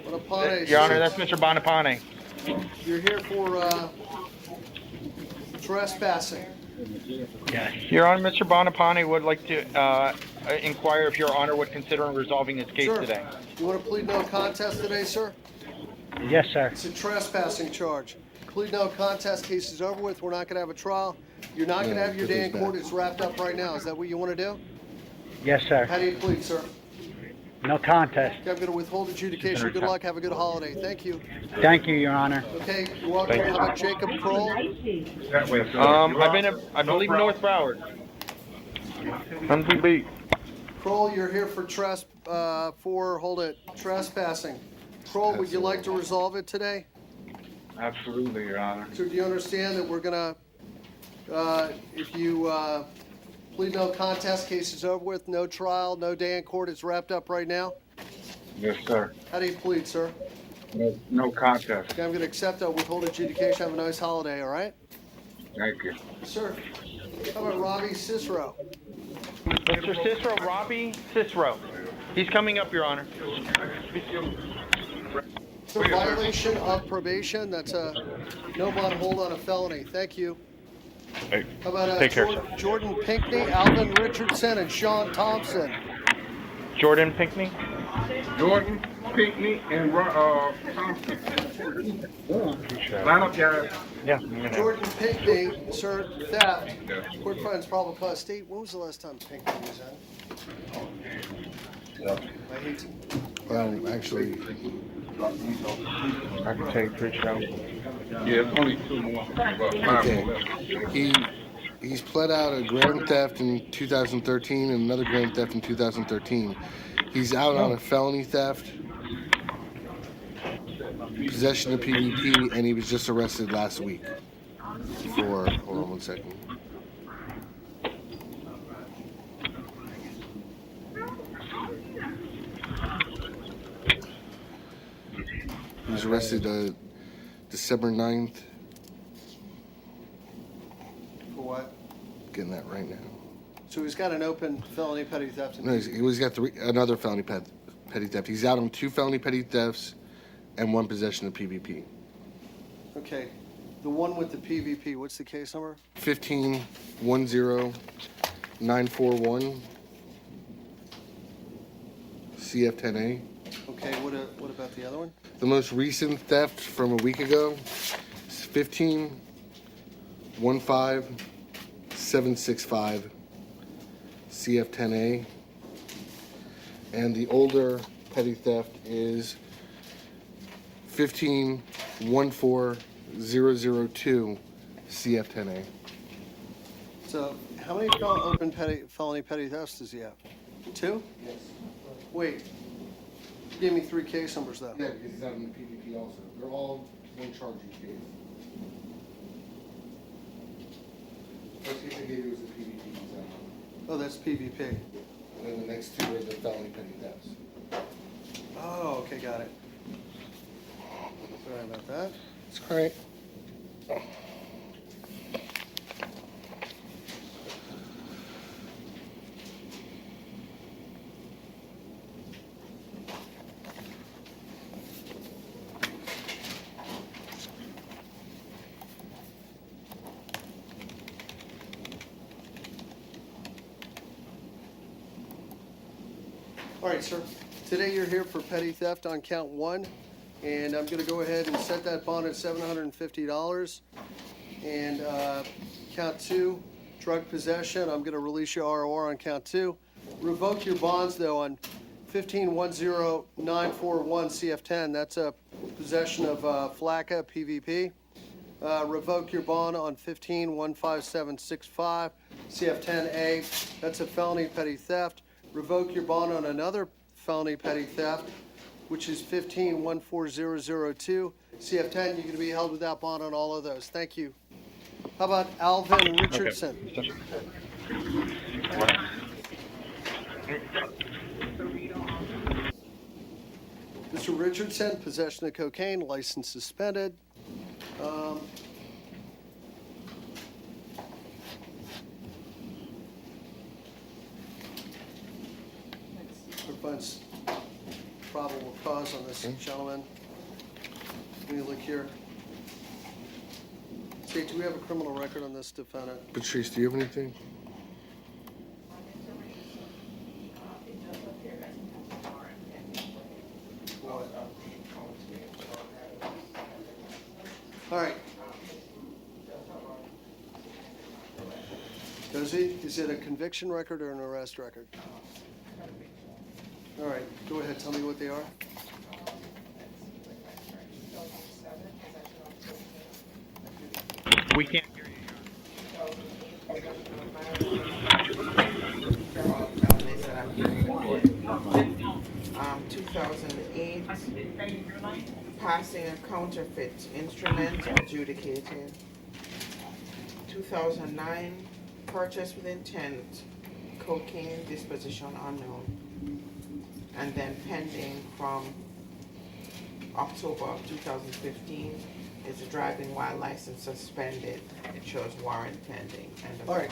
Bonapane, Your Honor, that's Mr. Bonapane. you're here for trespassing. Your Honor, Mr. Bonapane would like to inquire if Your Honor would consider resolving his case Sure. today. You want to plead no contest today, sir? Yes, sir. It's a trespassing charge. Plead no contest, case is over with. We're not going to have a trial. You're not going to have your day in court. It's wrapped up right now. Is that what you want to do? Yes, sir. How do you plead, sir? No contest. Okay, I'm going to withhold adjudication. Good luck. Have a good holiday. Thank you. Thank you, Your Honor. Okay, you're welcome. How about Jacob Kroll? I believe North Broward. MDB. Kroll, you're here for trespassing. Kroll, would you like to resolve it today? Absolutely, Your Honor. So do you understand that we're gonna, if you plead no contest, case is over with, no trial, no day in court, it's wrapped up right now? Yes, sir. How do you plead, sir? No contest. Okay, I'm gonna accept that, withhold adjudication. Have a nice holiday, all right? Thank you. Sir, how about Robbie Cicero? Mr. Cicero, Robbie Cicero. He's coming up, Your Honor. So violation of probation, that's a no bond hold on a felony. Thank you. Hey, How about take care, sir. Jordan Pinkney, Alvin Richardson, and Sean Thompson? Jordan Pinkney. Jordan, Pinckney, and Thompson. Line up, guys. Yeah. Jordan Pinkney, sir, theft. Court finds probable cause state. When was the last time Pinkney was in? I hate to. Well, actually, I can take picture out. Yeah, it's only two more. Well, five more left. he's pled out a grand theft in 2013 and another grand theft in 2013. He's out on a felony theft, possession of PvP, and he was just arrested last week for, hold on one second. He was arrested December 9th. For what? Getting that right now. So he's got an open felony petty theft. No, he's got another felony petty theft. He's out on 2 felony petty thefts and 1 possession of PvP. Okay. The one with the PvP, what's the case number? 15-10941 CF10A. Okay, what about the other one? The most recent theft from a week ago is 15-15765 CF10A. And the older petty theft is 15-14002 CF10A. So how many open felony petty thefts does he have? 2? Yes. Wait. Give me 3 case numbers though. Yeah, because he's out in the PvP also. They're all one charge each case. First case I gave you was the PvP he's out on. Oh, that's PvP. And then the next 2 are the felony petty thefts. Oh, okay, got it. Sorry about that. It's all right. All right, sir. Today you're here for petty theft on count 1, and I'm going to go ahead and set that bond at $750. And count 2, drug possession. I'm going to release your ROR on count 2. Revoke your bonds though on 15-10941 CF10. That's a possession of FLACA PvP. Revoke your bond on 15-15765 CF10A. That's a felony petty theft. Revoke your bond on another felony petty theft, which is 15-14002 CF10. You're going to be held without bond on all of those. Thank you. How about Alvin Richardson? Okay. Mr. Richardson, possession of cocaine, license suspended. probable cause on this gentleman. Let me look here. See, do we have a criminal record on this defendant? Patrice, do you have anything? All right. Does he? Is it a conviction record or an arrest record? All right, go ahead. Tell me what they are. We can't hear you. 2008, passing a counterfeit instrument adjudicated. 2009, purchase with intent, cocaine disposition unknown. And then pending from October of 2015 is a driving while license suspended. It shows warrant pending. End of All right.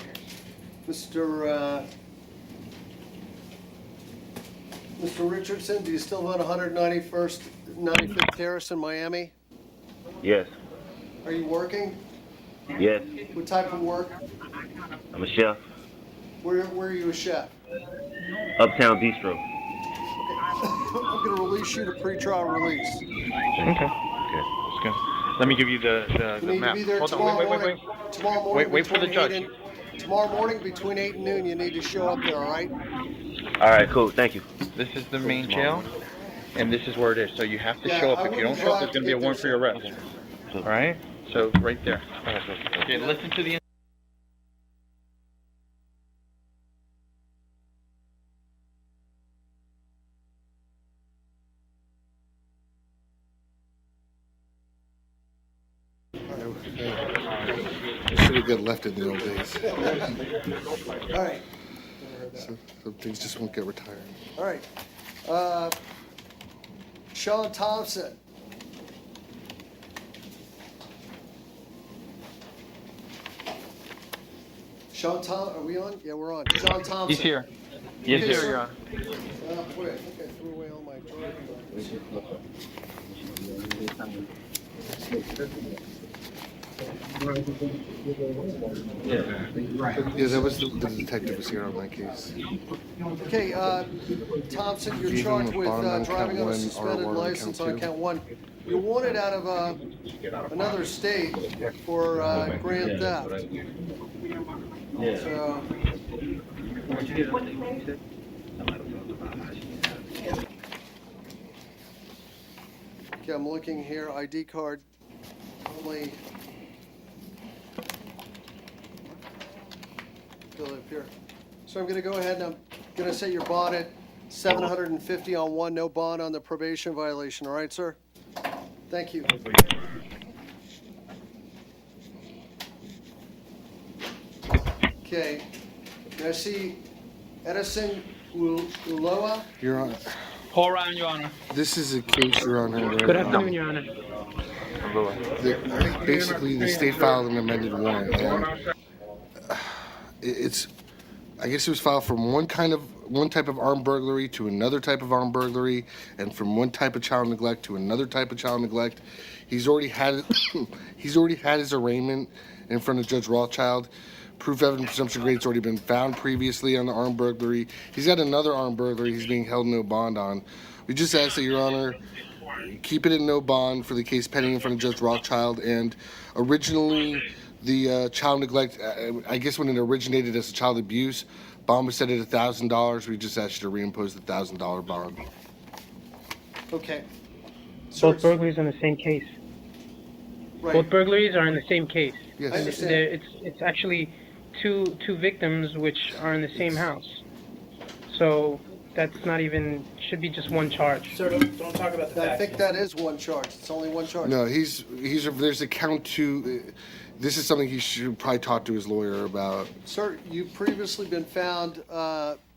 Mr. Richardson, do you still live at 95th Terrace in Miami? Yes. Are you working? Yes. What type of work? I'm a chef. Where are you a chef? Uptown Bistro. I'm going to release you to pretrial release. Okay. That's good. Let me give you the You need map. to be there Hold on, tomorrow wait. morning. Tomorrow morning. Wait for the between judge. Tomorrow morning between 8 and noon, you need to show up there, all right? All right, cool. Thank you. This is the main jail, and this is where it is. So you have to Yeah, show up. I If you don't wouldn't show up, drive there's going to to be a get warrant for your there, arrest. All right? So right there. Okay, listen to the... Should have got left in the old days. All right. Some things just won't get retired. All right. Sean Thompson. Are we on? Yeah, we're on. Sean Thompson. He's here. Yes, Yes, sir. sir. You're on. Boy, I think I threw away all my driving Yeah, that was the detective was here on my case. Okay, Thompson, you're Gave him charged a with bond on driving count on a one, suspended R1 on license count on two. count one. You're wanted out of another state for grand theft. So, okay, I'm looking here. ID card only. Go up here. So I'm going to go ahead and I'm going to set your bond at $750 on one, no bond on the probation violation. All right, sir? Thank you. Okay. Now see Edison Uloa. Your Honor, Paul Ryan, Your Honor. this is a case, Your Honor. where, Good afternoon, Your Honor. Basically, the state filed an amended warrant. And it's, I guess it was filed from one type of armed burglary to another type of armed burglary, and from one type of child neglect to another type of child neglect. He's already had his arraignment in front of Judge Rothschild. Proof evidence presumption grade's already been found previously on the armed burglary. He's got another armed burglary he's being held no bond on. We just ask that, Your Honor, keep it at no bond for the case pending in front of Judge Rothschild. And originally, the child neglect, I guess when it originated as a child abuse, bond was set at $1,000. We just asked you to reimpose the $1,000 bond. Okay. Both burglaries in the same case. Right. Both burglaries are in the same case. Yes. I understand. It's actually two victims which are in the same house. So that's not even, should be just one charge. Sir, don't talk about the I facts. think that is one charge. It's only one charge. No, there's a count two. This is something he should probably talk to his lawyer about. Sir, you've previously been found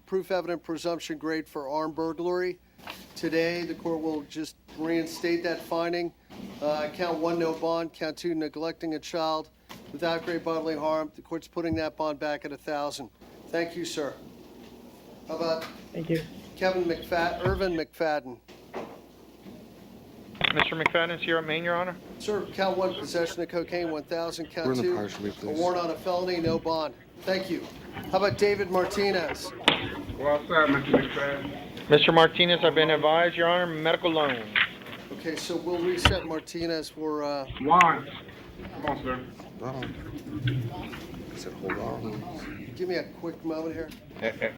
proof evident presumption grade for armed burglary. Today, the court will just reinstate that finding. Count one, no bond. Count two, neglecting a child without great bodily harm. The court's putting that bond back at $1,000. Thank you, sir. How about Thank you. Irvin McFadden? Mr. McFadden's here at Maine, Your Honor. Sir, count 1, possession of cocaine, 1,000. We're Count in the 2, partially, a please. warrant on a felony, no bond. Thank you. How about David Martinez? Well said, Mr. McFadden. Mr. Martinez, I've been advised, Your Honor, medical loan. Okay, so we'll reset Martinez for, One. Come on, sir. I said, hold on. give me a quick moment here. Okay.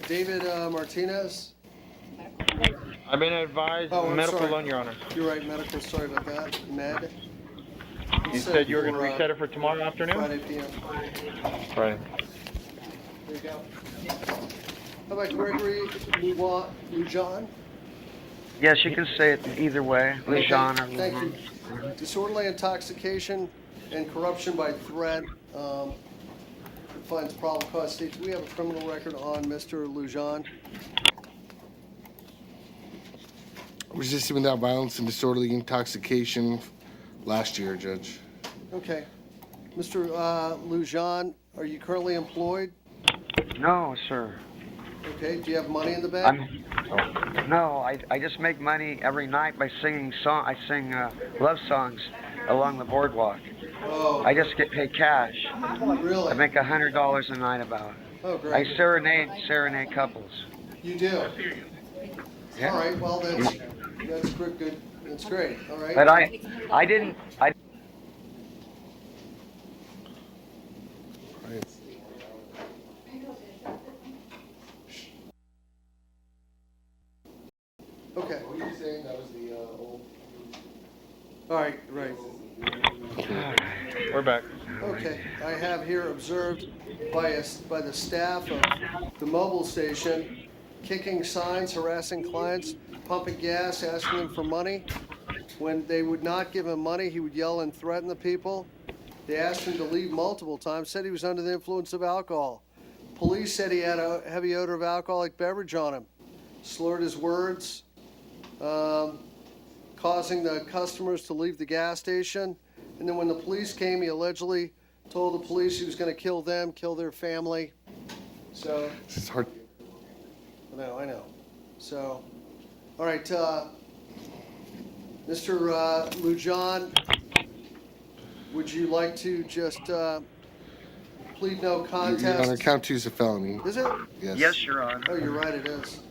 David Martinez? I've been advised I'm medical sorry. loan, Your Honor. You're right, medical, sorry about that. Med. You said you were going to reset it for tomorrow afternoon? Friday PM. Right. There you go. How about Gregory Lujan? Yes, you can say it either way, Lujan or Thank you. Disorderly intoxication and corruption by threat. Finds probable cause states. We have a criminal record on Mr. Lujan. Resisting without violence and disorderly intoxication last year, Judge. Okay. Mr. Lujan, are you currently employed? No, sir. Okay. Do you have money in the bank? No, I just make money every night by singing song. I sing love songs along the boardwalk. Oh. I just get paid cash. Really? I make $100 a night about. Oh, great. I serenade couples. You do? Yeah. All right. Well, that's good. That's great. All right. But I didn't. Okay. What were you saying? That was the old. All right. Right. We're back. Okay. I have here observed by the staff of the mobile station, kicking signs, harassing clients, pumping gas, asking them for money. When they would not give him money, he would yell and threaten the people. They asked him to leave multiple times, said he was under the influence of alcohol. Police said he had a heavy odor of alcoholic beverage on him. Slurred his words, causing the customers to leave the gas station. And then when the police came, he allegedly told the police he was going to kill them, kill their family. So. It's hard. I know. So, all right, Mr. Lujan, would you like to just plead no contest? Your Honor, count 2 is a felony. Is it? Yes. Yes, Your Honor. Oh, you're right, it is.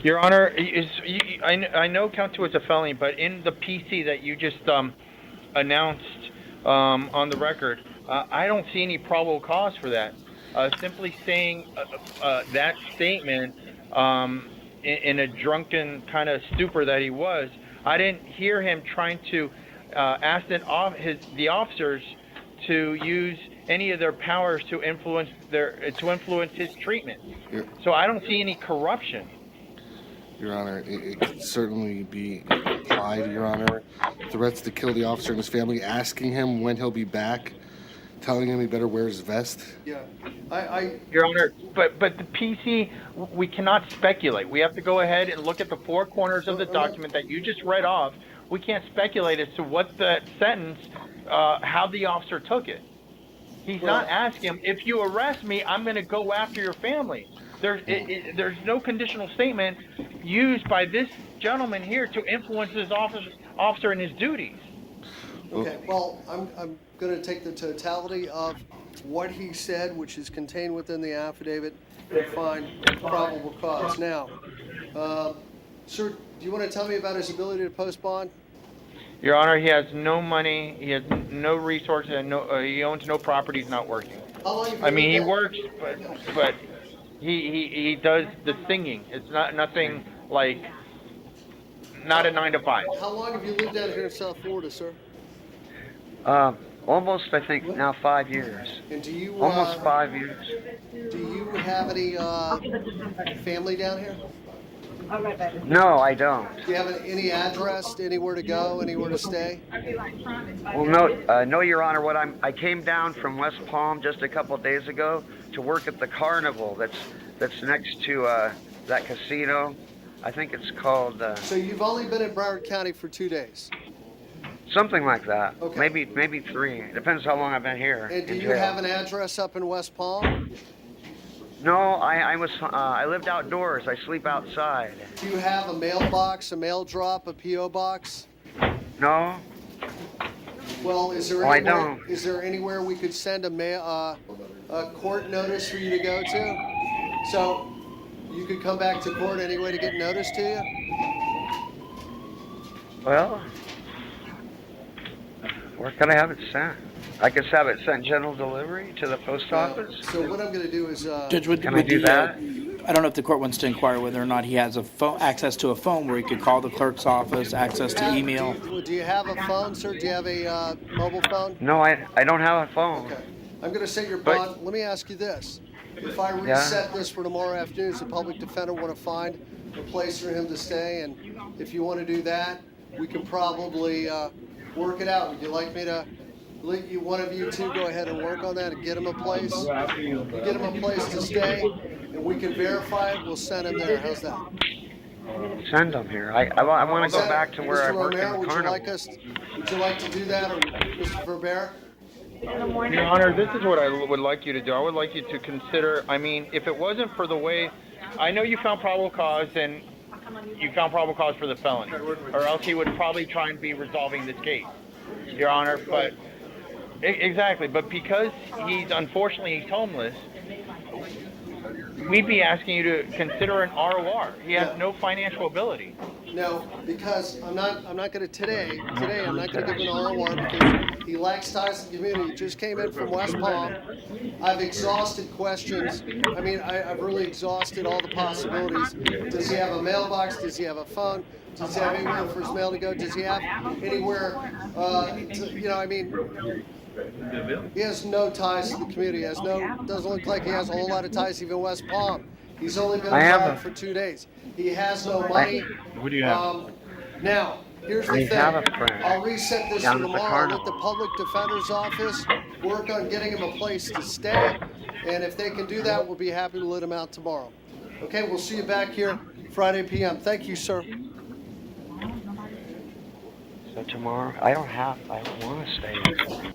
Your Honor, I know count 2 is a felony, but in the PC that you just announced on the record, I don't see any probable cause for that. Simply saying that statement in a drunken kind of stupor that he was, I didn't hear him trying to ask the officers to use any of their powers to influence his treatment. So I don't see any corruption. Your Honor, it could certainly be implied, Your Honor. Threats to kill the officer and his family, asking him when he'll be back, telling him he better wear his vest. Yeah. Your Honor, but the PC, we cannot speculate. We have to go ahead and look at the four corners of the document that you just read off. We can't speculate as to what that sentence, how the officer took it. He's not asking him, if you arrest me, I'm going to go after your family. There's no conditional statement used by this gentleman here to influence this officer in his duties. Okay, well, I'm going to take the totality of what he said, which is contained within the affidavit, and find probable cause. Now, sir, do you want to tell me about his ability to post bond? Your Honor, he has no money, he has no resources, and he owns no property. He's not working. How long have you I mean, he lived works, but he does the singing. It's nothing like, not a 9 to 5. How long have you lived out here in South Florida, sir? Almost, I think, now 5 years. And do you almost 5 years? Do you have any family down here? No, I don't. Do you have any address, anywhere to go, anywhere to stay? Well, no, Your Honor. I came down from West Palm just a couple days ago to work at the carnival that's next to that casino. I think it's called So you've only been in Broward County for 2 days? something like that. Okay. Maybe 3. It depends how long I've been here. And do in you jail. have an address up in West Palm? No, I lived outdoors. I sleep outside. Do you have a mailbox, a mail drop, a P.O. box? No. Well, is there I anywhere, don't. is there anywhere we could send a court notice for you to go to? So you could come back to court anyway to get notice to you? Well, where can I have it sent? I guess have it sent general delivery to the post office. So what I'm going to do is... Judge, would, Can would I do the, that? I don't know if the court wants to inquire whether or not he has a phone, access to a phone where he could call the clerk's office, access to email. Do you have a phone, sir? Do you have a mobile phone? No, I don't have a phone. Okay. I'm going to set your But- bond. Let me ask you this. If I Yeah. reset this for tomorrow afternoon, does the public defender want to find a place for him to stay? And if you want to do that, we can probably work it out. Would you like me to let you, one of you two, go ahead and work on that and get him a place? Get him a place to stay, and we can verify it. We'll send him there. How's that? Send them here. I want to go back to where I Mr. worked in Romero, the would you carnival. would you like to do that, or Mr. Verbeer? Your Honor, this is what I would like you to do. I would like you to consider, I mean, if it wasn't for the way, I know you found probable cause and you found probable cause for the felony, or else he would probably try and be resolving this case, Your Honor, but, exactly, but because unfortunately he's homeless, we'd be asking you to consider an ROR. He has no financial ability. No, because I'm not going to today I'm not going to give him an ROR because he lacks ties to the community. He just came in from West Palm. I've exhausted questions. I mean, I've really exhausted all the possibilities. Does he have a mailbox? Does he have a phone? Does he have anywhere for his mail to go? Does he have anywhere, I mean, he has no ties to the community. Doesn't look like he has a whole lot of ties even West Palm. He's only been around for 2 days. He has no money. What do you have? Now, here's the I thing. have a friend I'll reset this down for at the tomorrow. Let the carnival. public defender's office work on getting him a place to stay. And if they can do that, we'll be happy to let him out tomorrow. Okay, we'll see you back here Friday p.m. Thank you, sir. So tomorrow, I don't want to stay.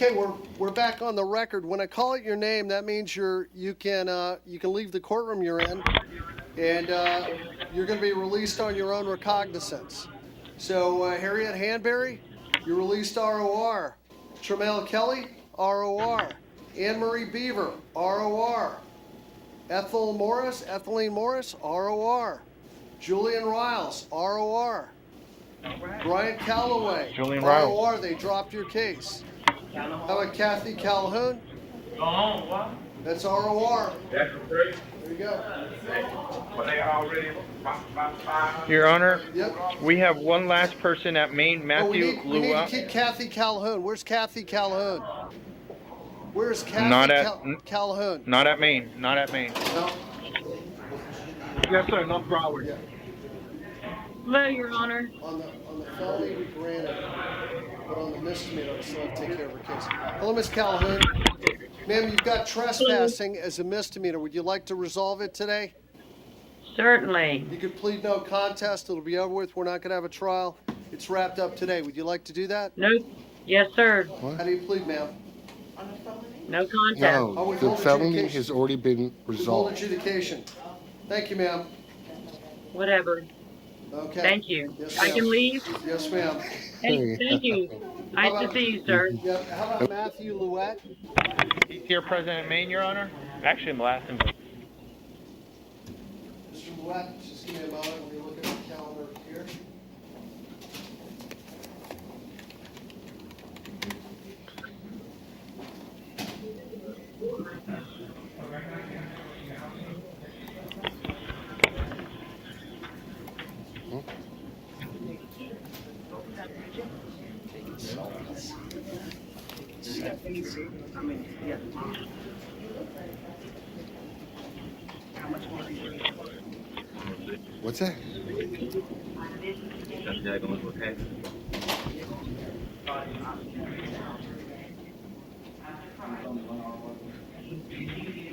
Okay, we're back on the record. When I call it your name, that means you can leave the courtroom you're in, and you're going to be released on your own recognizance. So Harriet Hanbury, you're released ROR. Tremel Kelly, ROR. Anne Marie Beaver, ROR. Ethelene Morris, ROR. Julian Riles, ROR. Brian Calloway, Julian Riles. ROR. They dropped your case. How about Kathy Calhoun? That's ROR. That's great. There you go. But they already Your Honor, Yep. we have one last person at Maine, Oh, Matthew we need to Lua. keep Kathy Calhoun. Where's Kathy Calhoun? Where's Kathy Not at Calhoun? not at Maine. Not at Maine. No. Yes, sir, North Broward. Yeah. Hello, Your Honor. On the felony, we granted, but on the misdemeanor, we still have to take care of her case. Hello, Ms. Calhoun. Ma'am, you've got trespassing as a misdemeanor. Would you like to resolve it today? Certainly. You could plead no contest. It'll be over with. We're not going to have a trial. It's wrapped up today. Would you like to do that? No. Yes, sir. How do you plead, ma'am? No contest. No, the felony has already been Withhold resolved. adjudication. Thank you, ma'am. Whatever. Okay. Thank you. Yes, I ma'am. can leave? Yes, ma'am. Hey, thank you. Nice to see you, sir. Yeah, how about Matthew Louette? He's here present at Maine, Your Honor. Actually, in the last invoice. Mr. Louette, just give me a moment. Let me look at the calendar here. What's that?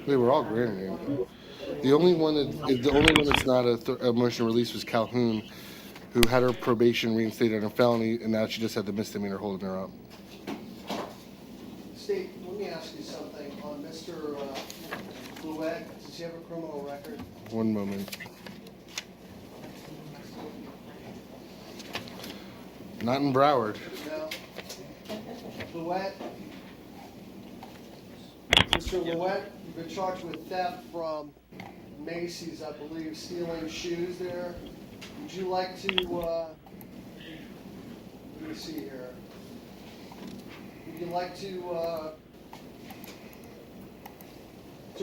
They were all granted. The only one that's not a motion to release was Calhoun, who had her probation reinstated on a felony, and now she just had the misdemeanor holding her up. Steve, let me ask you something on Mr. Louette. Does he have a criminal record? One moment. Not in Broward. No. Louette? Mr. Louette, you've been charged with theft from Macy's, I believe, stealing shoes there. Would you like to, let me see here. Would you like to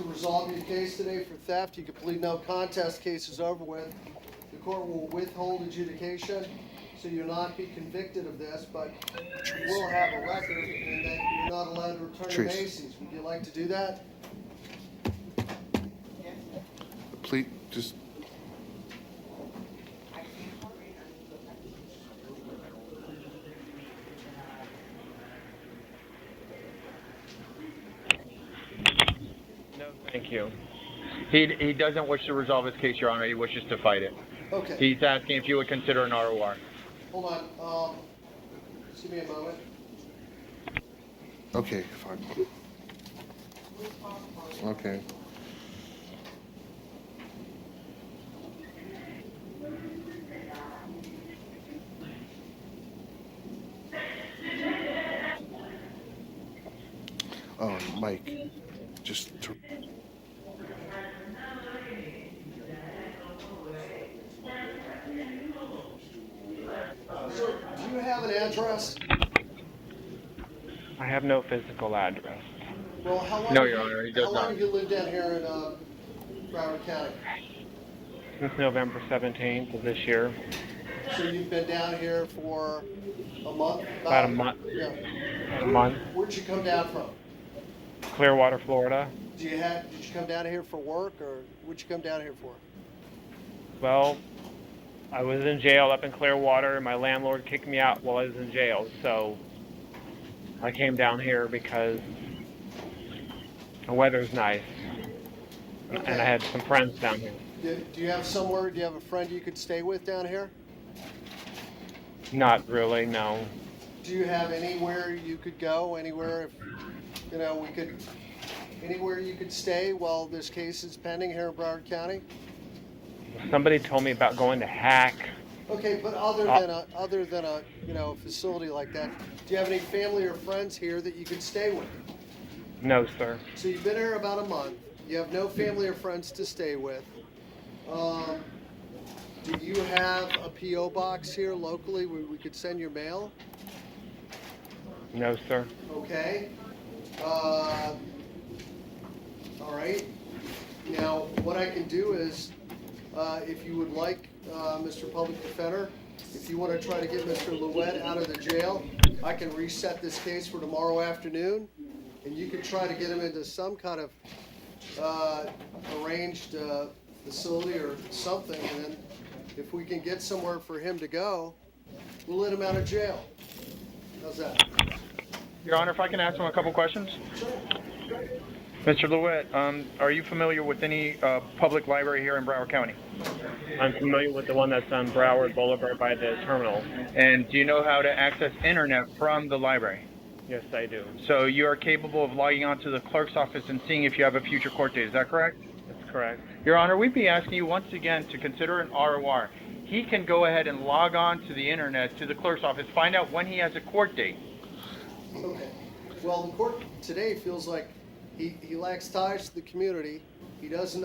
resolve your case today for theft? You can plead no contest, case is over with. The court will withhold adjudication, so you'll not be convicted of this, but you will have a record and that you're not allowed to return to Macy's. Would you like to do that? Please, just. No, thank you. He doesn't wish to resolve his case, Your Honor. He wishes to fight it. Okay. He's asking if you would consider an ROR. Hold on. Just give me a moment. Okay, fine. Okay. Oh, Mike, just to. Sir, do you have an address? I have no physical address. Well, how long? No, Your Honor, he does How long not. have you lived down here in Broward County? Since November 17th of this year. So you've been down here for a month? About a month. Yeah. About a month. Where'd you come down from? Clearwater, Florida. Did you come down here for work, or what'd you come down here for? Well, I was in jail up in Clearwater, and my landlord kicked me out while I was in jail. So I came down here because the weather's nice, Okay. and I had some friends down here. Do you have somewhere? Do you have a friend you could stay with down here? Not really, no. Do you have anywhere you could go? Anywhere, if, anywhere you could stay while this case is pending here in Broward County? Somebody told me about going to Hack. Okay, but other than a facility like that, do you have any family or friends here that you could stay with? No, sir. So you've been here about a month. You have no family or friends to stay with. Do you have a P.O. box here locally where we could send your mail? No, sir. Okay. All right. Now, what I can do is, if you would like, Mr. Public Defender, if you want to try to get Mr. Louette out of the jail, I can reset this case for tomorrow afternoon, and you can try to get him into some kind of arranged facility or something, and then if we can get somewhere for him to go, we'll let him out of jail. How's that? Your Honor, if I can ask him a couple questions? Sure. Mr. Louette, are you familiar with any public library here in Broward County? I'm familiar with the one that's on Broward Boulevard by the terminal. And do you know how to access internet from the library? Yes, I do. So you are capable of logging onto the clerk's office and seeing if you have a future court date, is that correct? That's correct. Your Honor, we'd be asking you once again to consider an ROR. He can go ahead and log on to the internet, to the clerk's office, find out when he has a court date. Okay. Well, the court today feels like he lacks ties to the community. He doesn't,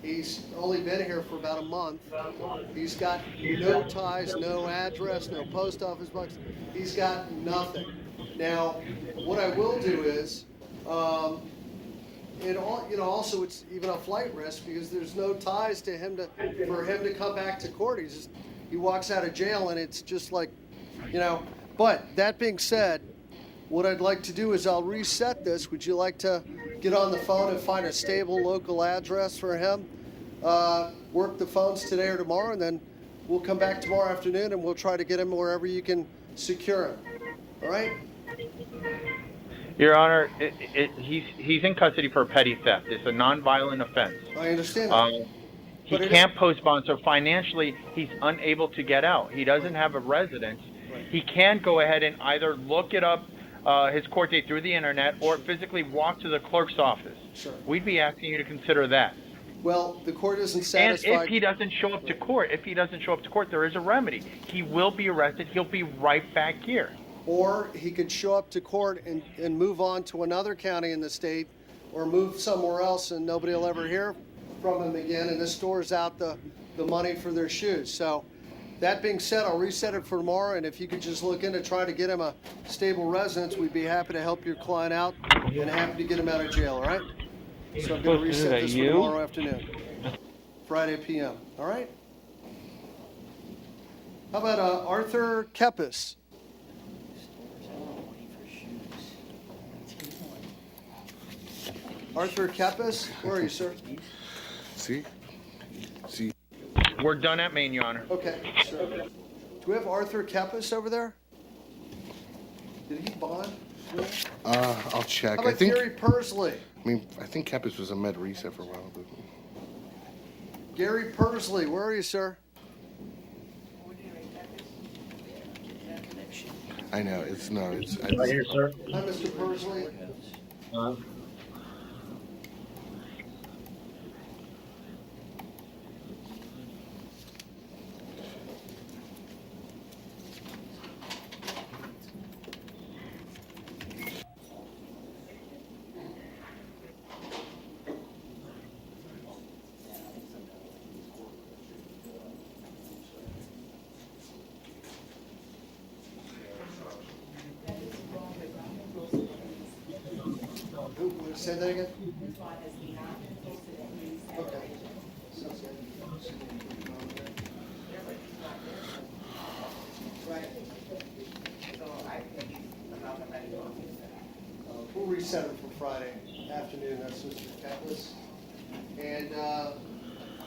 he's only been here for about a month. He's got no ties, no address, no post office box. He's got nothing. Now, what I will do is, and also it's even a flight risk because there's no ties to him for him to come back to court. He walks out of jail and it's just like, But that being said, what I'd like to do is I'll reset this. Would you like to get on the phone and find a stable local address for him? Work the phones today or tomorrow, and then we'll come back tomorrow afternoon and we'll try to get him wherever you can secure him. All right? Your Honor, he's in custody for petty theft. It's a nonviolent offense. I understand that. He can't post bond, so financially he's unable to get out. He doesn't have a residence. He can go ahead and either look it up, his court date through the internet, or physically walk to the clerk's office. Sure. We'd be asking you to consider that. Well, the court isn't satisfied. And if he doesn't show up to court, there is a remedy. He will be arrested. He'll be right back here. Or he could show up to court and move on to another county in the state, or move somewhere else and nobody will ever hear from him again, and this stores out the money for their shoes. So that being said, I'll reset it for tomorrow, and if you could just look into try to get him a stable residence, we'd be happy to help your client out and happy to get him out of jail, all right? So I'm going to reset this for tomorrow afternoon, Friday p.m., all right? How about Arthur Kepis? Arthur Kepis, where are you, sir? See? We're done at Maine, Your Honor. Okay, sir. Do we have Arthur Kepis over there? Did he bond? I'll check. How about Gary Persley? I think Kepis was a med reset for a while. But... Gary Persley, where are you, sir? I know, it's Right here, sir. Hi, Mr. Persley. Say that again? Okay. Sounds good. Right. We'll reset it for Friday afternoon. That's Mr. Kepis. And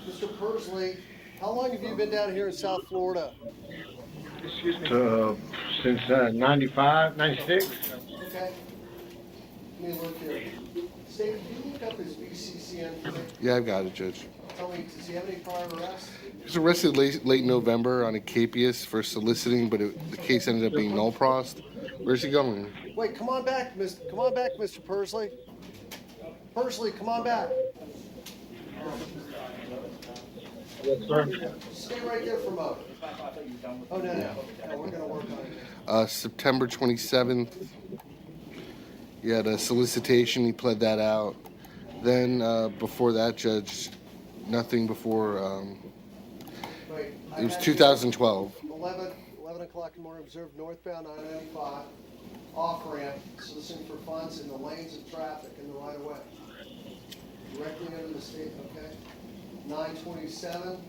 Mr. Persley, how long have you been down here in South Florida? Excuse me. Since 95, 96. Okay. Let me look here. Steve, can you look up his VCCN for me? Yeah, I've got it, Judge. tell me, does he have any prior arrests? He was arrested late November on a capias for soliciting, but the case ended up being null prost. Where's he going? Wait, come on back, Mr. Pursley. Pursley, come on back. Yes, sir. Stay right there for a moment. Oh, no, we're gonna work on it. September 27th. He had a solicitation. He pled that out. Then before that, Judge, nothing before. Wait, It was 2012. 11 o'clock in the morning, observed northbound 995, off-ramp, soliciting for funds in the lanes of traffic in the right-of-way. Directly under the state, okay? 927,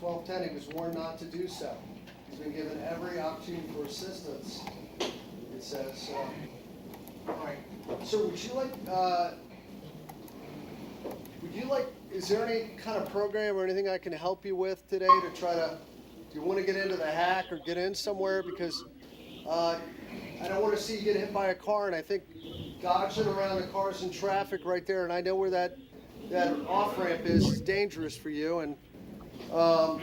12:10, he was warned not to do so. He's been given every opportunity for assistance, it says. All right, so would you like, is there any kind of program or anything I can help you with today to try to, do you want to get into the hack or get in somewhere? Because I don't want to see you get hit by a car, and I think dodging around the cars and traffic right there, and I know where that off-ramp is dangerous for you, and I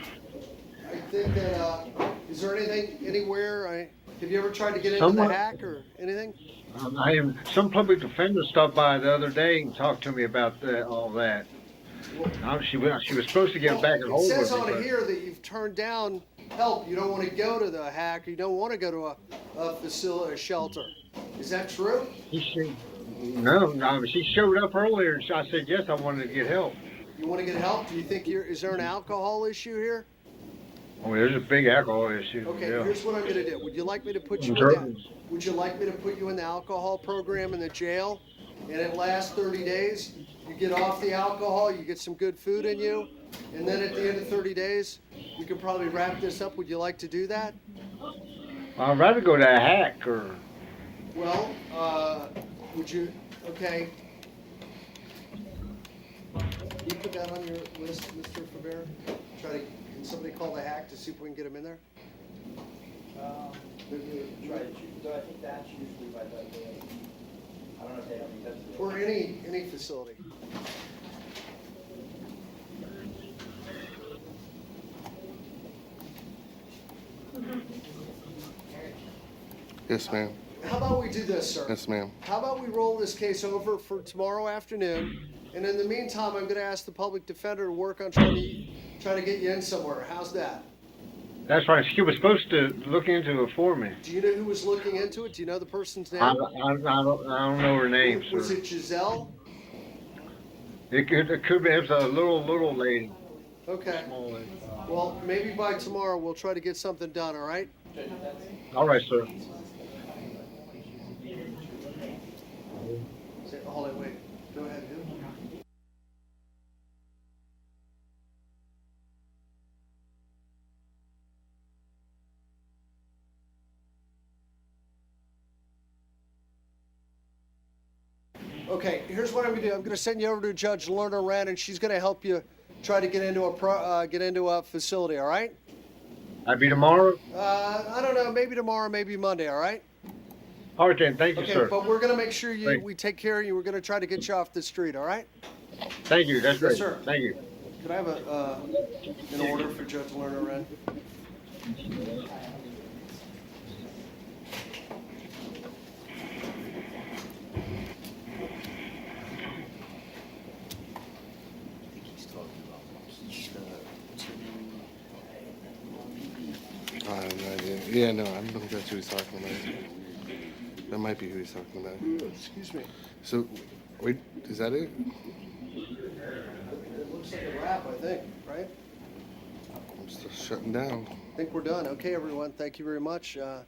think that, is there anything, anywhere, have you ever tried to get into the hack or anything? Some public defender stopped by the other day and talked to me about all that. She was supposed to get back and hold with me. It says on here that you've turned down help. You don't want to go to the hack. You don't want to go to a facility, a shelter. Is that true? No, she showed up earlier, and I said yes. I wanted to get help. You want to get help? Do you think is there an alcohol issue here? Oh, there's a big alcohol issue. Okay, yeah. Here's what I'm going to do. Would you like me to put you Would you like me to put you in the alcohol program in the jail? And it lasts 30 days. You get off the alcohol, you get some good food in you, and then at the end of 30 days, you can probably wrap this up. Would you like to do that? I'd rather go to a hack or. Well, would you? Okay. Can you put that on your list, Mr. Faber? Can somebody call the hack to see if we can get him in there? Try to choose, though I think that's usually by the, I don't know if they have any tested. Or any facility. Yes, ma'am. How about we do this, sir? Yes, ma'am. How about we roll this case over for tomorrow afternoon, and in the meantime, I'm going to ask the public defender to work on trying to get you in somewhere. How's that? That's right. She was supposed to look into it for me. Do you know who was looking into it? Do you know the person's name? I don't know her name. Was sir. it Giselle? It could be. It was a little lady. Okay. Well, maybe by tomorrow we'll try to get something done. All right? All right, sir. Hold on, wait. Go ahead. Okay, here's what I'm gonna do. I'm gonna send you over to Judge Lerner Wren, and she's gonna help you try to get into a facility. All right? That'd be tomorrow. I don't know. Maybe tomorrow. Maybe Monday. All right? All right, then. Thank you, Okay, sir. but we're gonna make sure we take care of you. We're gonna try to get you off the street. All right? Thank you. That's great. Yes, sir. Thank you. Could I have an order for Judge Lerner Wren? I have no idea. Yeah, no, I don't think that's who he's talking about. That might be who he's talking about. Excuse me. So, wait, is that it? It looks like a wrap, I think, right? I'm still shutting down. I think we're done. Okay, everyone. Thank you very much. I'm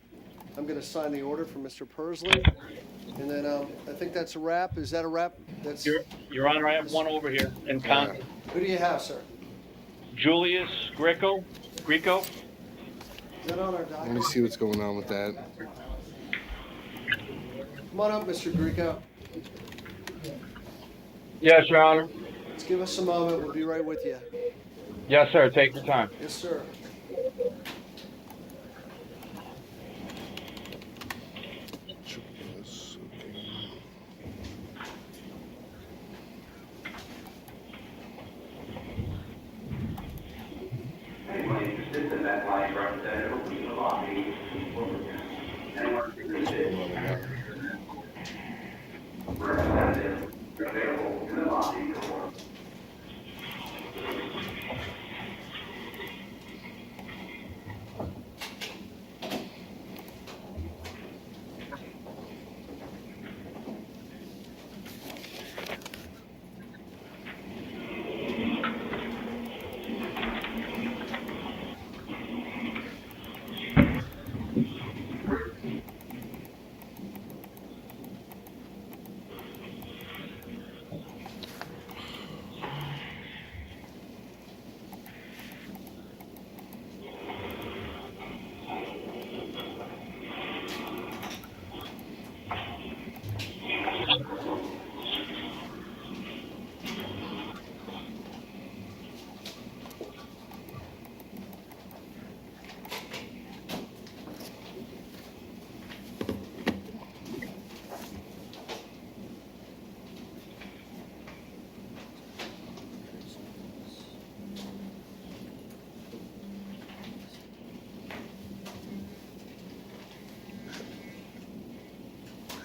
going to sign the order for Mr. Pursley. And then I think that's a wrap. Is that a wrap? That's Your Honor, I have one over here in con. Who do you have, sir? Julius Greco. Is that on our Let document? me see what's going on with that. Come on up, Mr. Greco. Yes, Your Honor. Let's give us a moment. We'll be right with you. Yes, sir. Take your time. Yes, sir.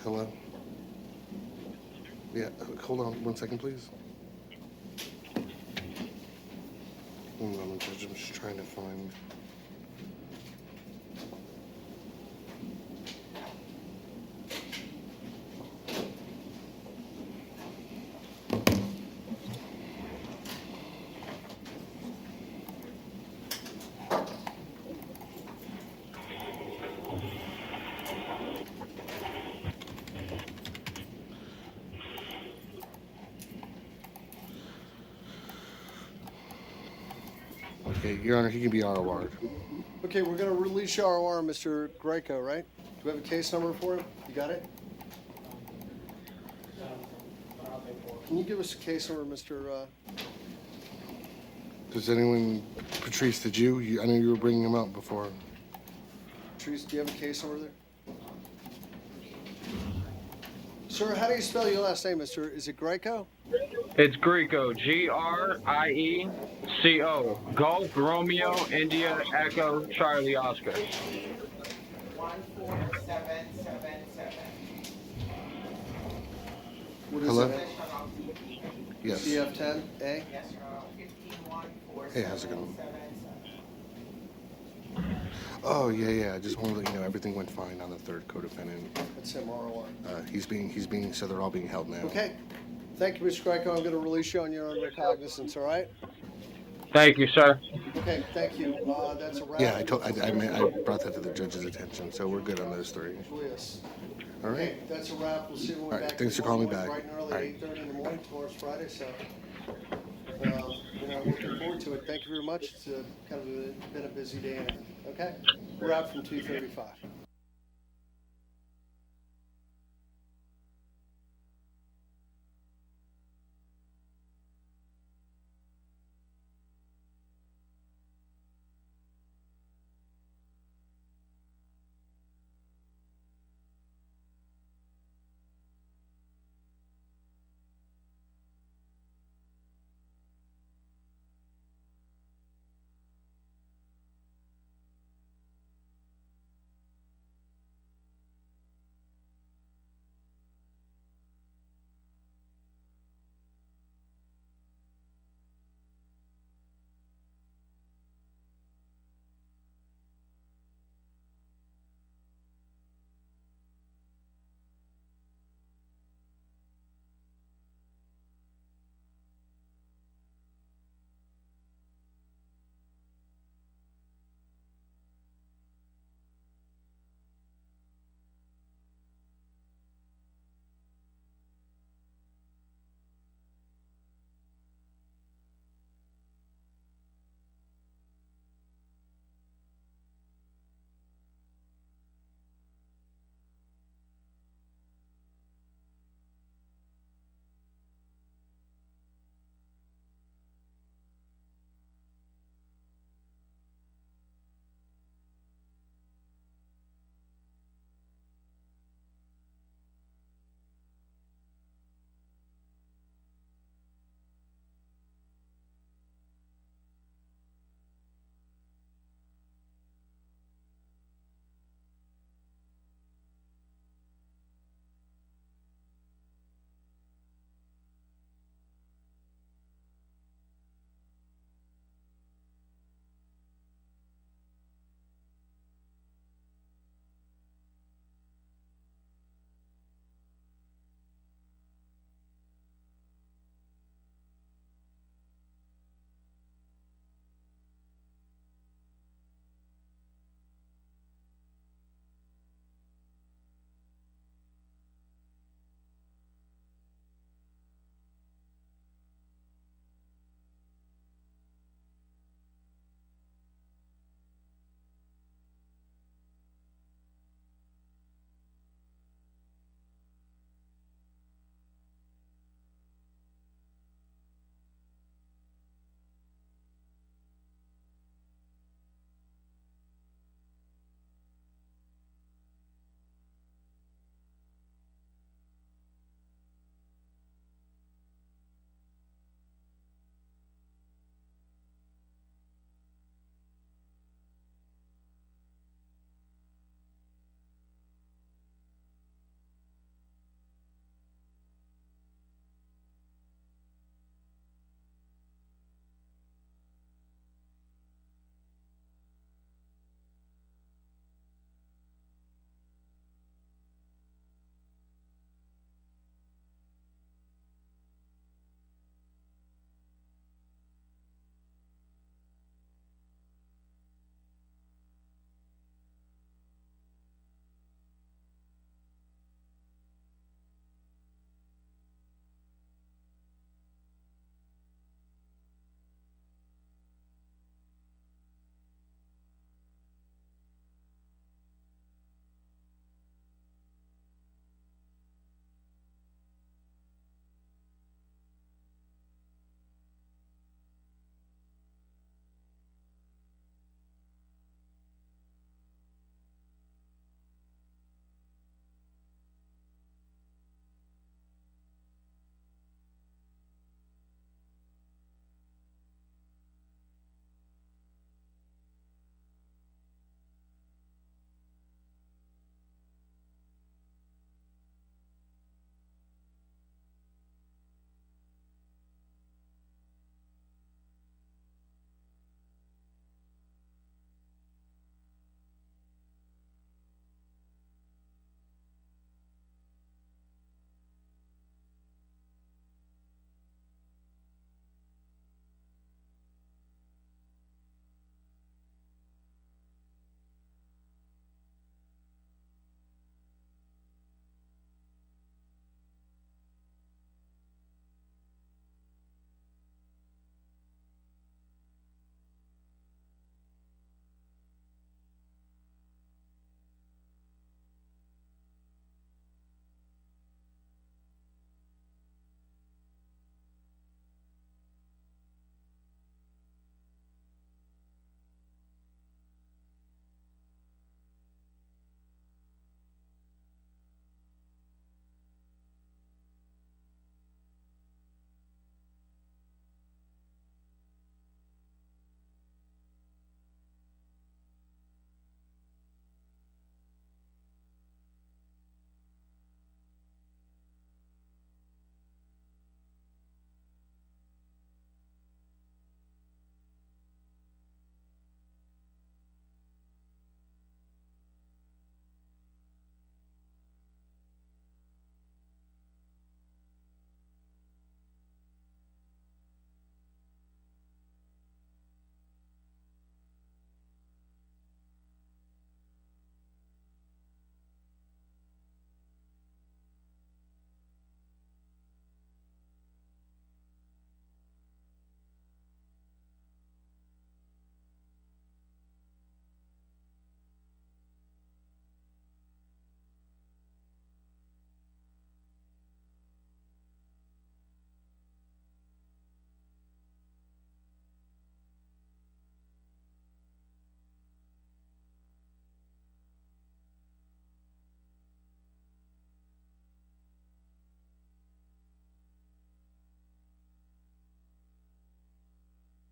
Hello? Yeah, hold on 1 second, please. 1 moment, Judge. I'm just trying to find. Okay, Your Honor, he can be ROR'd. Okay, we're going to release your ROR, Mr. Greco, right? Do we have a case number for him? You got it? Can you give us a case number, Mr. Does anyone, Patrice, did you? I know you were bringing him up before. Patrice, do you have a case number there? Sir, how do you spell your last name, Mr.? Is it Greco? It's Greco, Grieco. Golf, Romeo, India, Echo, Charlie, Oscar. 14777. What is Hello? it? Yes. CF10A? Yes, Your Honor. 1514777. Hey, how's it going? Oh, yeah. I just wanted to let you know everything went fine on the third co-defendant. That's him, ROR. He's being, so they're all being held now. Okay. Thank you, Mr. Greco. I'm going to release you on your own recognizance, all right? Thank you, sir. Okay, thank you. That's a wrap. Yeah, I brought that to the judge's attention, so we're good on those three. Julius. All right. Okay, that's a wrap. We'll see you when we're All right, back. thanks for calling me tomorrow back. morning, bright and early, All right. 8:30 in the morning. Tomorrow's Friday, so looking forward to it. Thank you very much. It's been a busy day. Okay, we're out from 2:35.